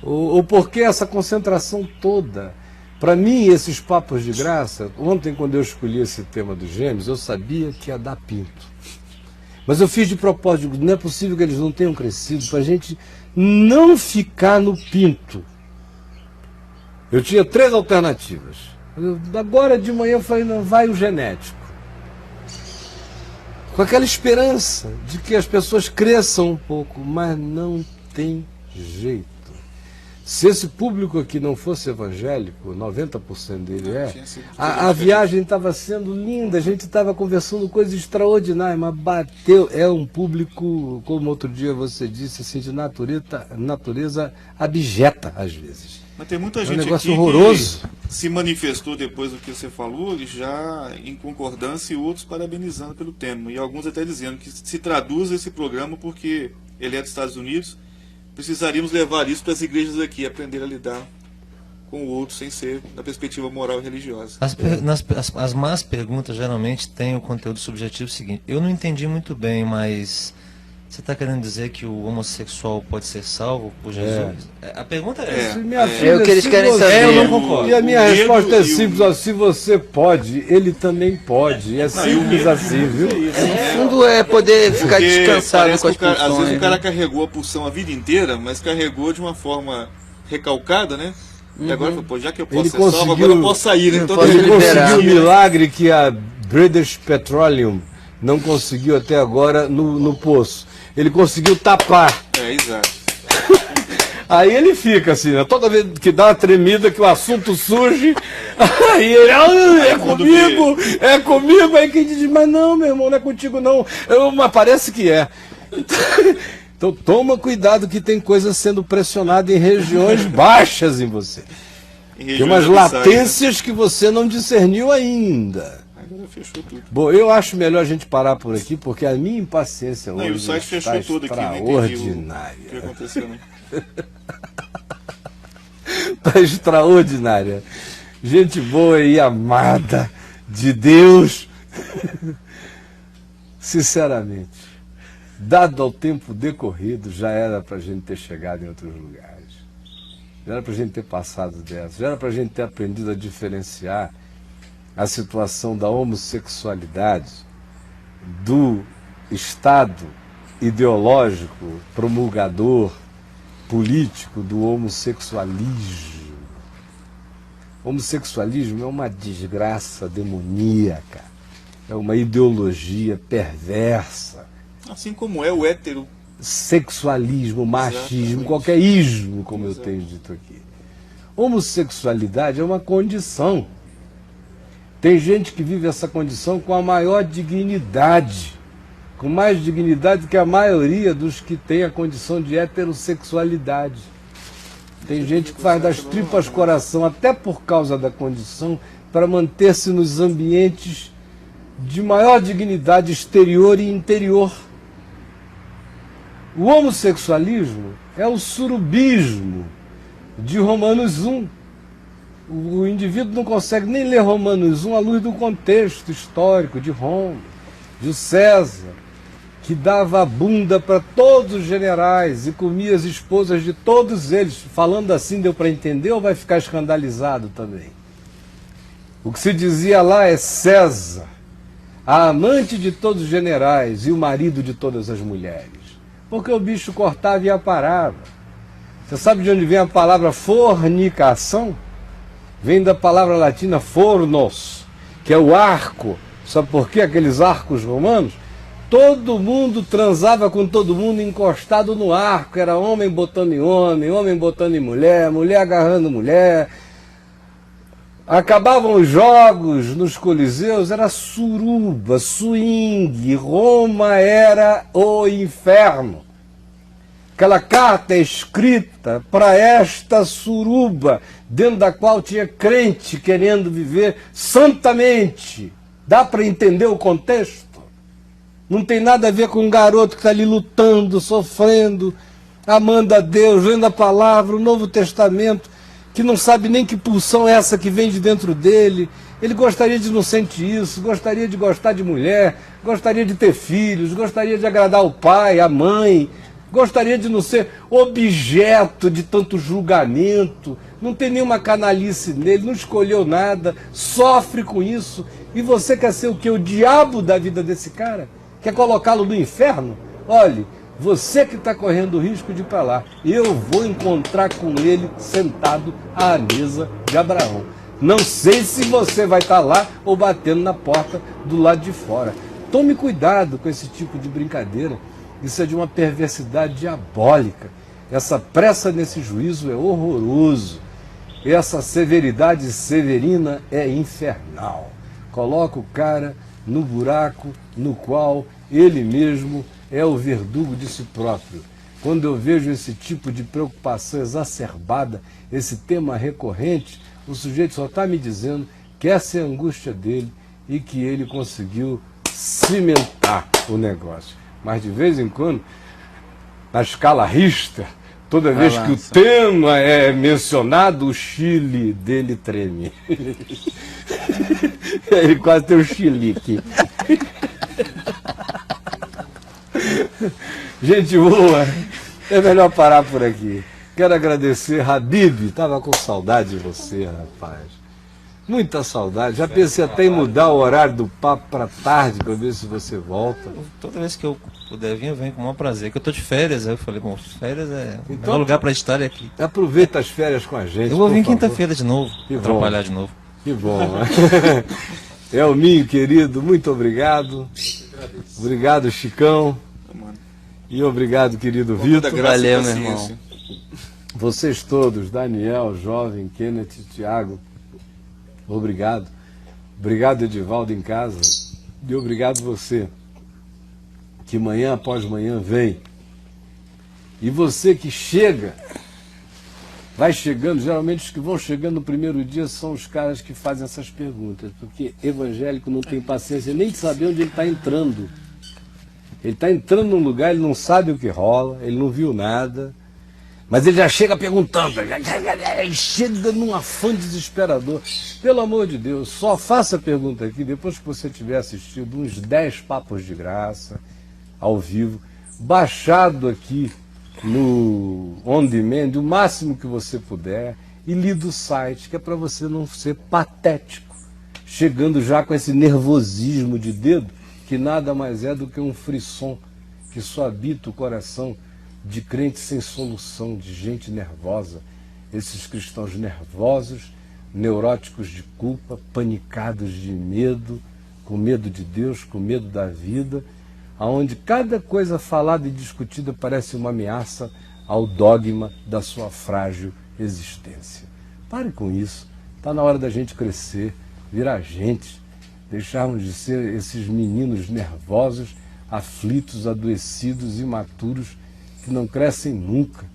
Ou por que essa concentração toda? Para mim, esses papos de graça, ontem quando eu escolhi esse tema dos gêmeos, eu sabia que ia dar pinto. Mas eu fiz de propósito, não é possível que eles não tenham crescido, para a gente não ficar no pinto. Eu tinha 3 alternativas. Agora de manhã eu falei, não, vai o genético. Com aquela esperança de que as pessoas cresçam um pouco, mas não tem jeito. Se esse público aqui não fosse evangélico, 90% dele a viagem estava sendo linda, a gente estava conversando coisas extraordinárias, mas bateu, é um público, como outro dia você disse, assim, de natureza abjeta às vezes. Mas tem muita gente um negócio aqui horroroso. Que se manifestou depois do que você falou, já em concordância e outros parabenizando pelo tema. E alguns até dizendo que se traduz esse programa porque ele é dos Estados Unidos, precisaríamos levar isso para as igrejas aqui, aprender a lidar com o outro sem ser da perspectiva moral e religiosa. As más perguntas geralmente têm o conteúdo subjetivo seguinte. Eu não entendi muito bem, mas você está querendo dizer que o homossexual pode ser salvo por Jesus? A pergunta é essa. É o que eles querem saber. Eu não concordo. E a minha resposta é simples, ó, se você pode, ele também pode. É simples assim, viu? No fundo é poder ficar descansado com as pulsões. Às vezes o cara carregou a pulsão a vida inteira, mas carregou de uma forma recalcada, né? E agora, pô, já que eu posso ser salvo, agora eu posso sair, né? Então, Ele conseguiu o milagre que a British Petroleum não conseguiu até agora no poço. Ele conseguiu tapar. Exato. Aí ele fica assim, né? Toda vez que dá uma tremida, que o assunto surge, aí ele, é comigo, aí quem diz, mas não, meu irmão, não é contigo não, mas parece que é. Então toma cuidado que tem coisa sendo pressionada em regiões baixas em você. Tem umas latências que você não discerniu ainda. Agora fechou tudo. Bom, eu acho melhor a gente parar por aqui, porque a minha impaciência hoje o site fechou está tudo aqui, extraordinária. o que aconteceu, né? Está extraordinária. Gente boa e amada de Deus. Sinceramente, dado ao tempo decorrido, já era para a gente ter chegado em outros lugares. Já era para a gente ter passado dessa. Já era para a gente ter aprendido a diferenciar a situação da homossexualidade do Estado ideológico, promulgador, político do homossexualismo. O homossexualismo é uma desgraça demoníaca. é uma ideologia perversa. Assim como é o hétero. Sexualismo, machismo, exatamente, qualquer ismo, como eu tenho dito aqui. Homossexualidade é uma condição. Tem gente que vive essa condição com a maior dignidade, com mais dignidade que a maioria dos que tem a condição de heterossexualidade. Tem gente que faz das tripas coração, até por causa da condição, para manter-se nos ambientes de maior dignidade exterior e interior. O homossexualismo é o surubismo de Romanos 1. O indivíduo não consegue nem ler Romanos 1 à luz do contexto histórico de Roma, de César, que dava a bunda para todos os generais e comia as esposas de todos eles. Falando assim, deu para entender ou vai ficar escandalizado também? O que se dizia lá é César, a amante de todos os generais e o marido de todas as mulheres. Porque o bicho cortava e aparava. Você sabe de onde vem a palavra fornicação? Vem da palavra latina fornos, que é o arco. Sabe por quê? Aqueles arcos romanos? Todo mundo transava com todo mundo encostado no arco. Era homem botando em homem, homem botando em mulher, mulher agarrando mulher. Acabavam os jogos nos coliseus, era suruba, swing, Roma era o inferno. Aquela carta escrita para esta suruba, dentro da qual tinha crente querendo viver santamente. Dá para entender o contexto? Não tem nada a ver com um garoto que está ali lutando, sofrendo, amando a Deus, lendo a palavra, o Novo Testamento, que não sabe nem que pulsão é essa que vem de dentro dele. Ele gostaria de não sentir isso, gostaria de gostar de mulher, gostaria de ter filhos, gostaria de agradar o pai, a mãe, gostaria de não ser objeto de tanto julgamento, não tem nenhuma canalice nele, não escolheu nada, sofre com isso. E você quer ser o quê? O diabo da vida desse cara? Quer colocá-lo no inferno? Olhe, você que está correndo o risco de ir para lá, eu vou encontrar com ele sentado à mesa de Abraão. Não sei se você vai estar lá ou batendo na porta do lado de fora. Tome cuidado com esse tipo de brincadeira. Isso é de uma perversidade diabólica. Essa pressa nesse juízo é horroroso. Essa severidade severina é infernal. Coloca o cara no buraco no qual ele mesmo é o verdugo de si próprio. Quando eu vejo esse tipo de preocupação exacerbada, esse tema recorrente, o sujeito só está me dizendo que essa é a angústia dele e que ele conseguiu cimentar o negócio. Mas de vez em quando, na escala Richter, toda vez que o tema é mencionado, o chile dele treme. Ele quase tem um chilique. Gente boa, é melhor parar por aqui. Quero agradecer, Habib, estava com saudade de você, rapaz. Muita saudade. Já pensei até em mudar o horário do papo para tarde, para ver se você volta. Toda vez que eu puder vir, eu venho com o maior prazer. Que eu estou de férias, aí eu falei, bom, férias é o melhor lugar para estar aqui. Aproveita as férias com a gente. Eu vou vir quinta-feira de novo, trabalhar de novo. Que bom. Elminho, querido, muito obrigado. Obrigado, Chicão. E obrigado, querido Vitor. Valeu, meu irmão. Vocês todos, Daniel, Jovem, Kenneth, Thiago, obrigado. Obrigado, Edivaldo, em casa. E obrigado você, que manhã após manhã vem. E você que chega, vai chegando, geralmente os que vão chegando no primeiro dia são os caras que fazem essas perguntas, porque evangélico não tem paciência nem de saber onde ele está entrando. Ele está entrando num lugar, ele não sabe o que rola, ele não viu nada, mas ele já chega perguntando, ele chega num afã desesperador. Pelo amor de Deus, só faça a pergunta aqui depois que você tiver assistido uns 10 papos de graça, ao vivo, baixado aqui no On Demand, o máximo que você puder, e lido o site, que é para você não ser patético, chegando já com esse nervosismo de dedo, que nada mais é do que um frisson que só habita o coração de crentes sem solução, de gente nervosa, esses cristãos nervosos, neuróticos de culpa, panicados de medo, com medo de Deus, com medo da vida, aonde cada coisa falada e discutida parece uma ameaça ao dogma da sua frágil existência. Pare com isso. Está na hora da gente crescer, virar gente, deixarmos de ser esses meninos nervosos, aflitos, adoecidos, imaturos, que não crescem nunca,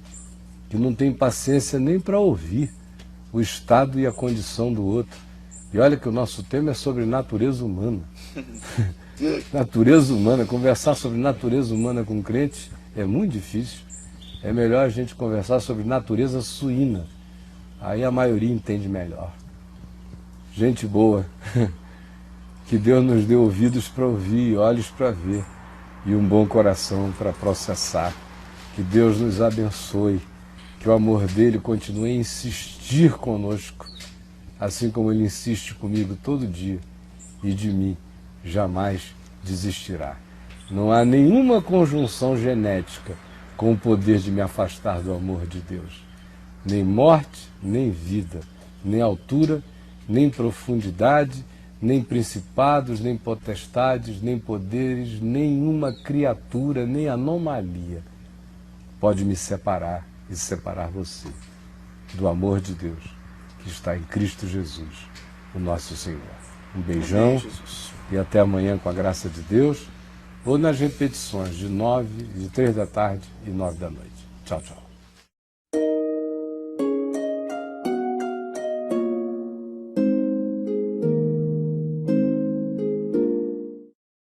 que não têm paciência nem para ouvir o estado e a condição do outro. E olha que o nosso tema é sobre natureza humana. Natureza humana, conversar sobre natureza humana com crente é muito difícil. É melhor a gente conversar sobre natureza suína. Aí a maioria entende melhor. Gente boa, que Deus nos dê ouvidos para ouvir, olhos para ver e um bom coração para processar. Que Deus nos abençoe, que o amor dele continue a insistir conosco, assim como ele insiste comigo todo dia, e de mim jamais desistirá. Não há nenhuma conjunção genética com o poder de me afastar do amor de Deus. Nem morte, nem vida, nem altura, nem profundidade, nem principados, nem potestades, nem poderes, nenhuma criatura, nem anomalia pode me separar e separar você do amor de Deus que está em Cristo Jesus, o nosso Senhor. Um beijão. Amém, e até amanhã com a graça de Deus, ou nas repetições de 3 da tarde e 9 da noite. Tchau, tchau.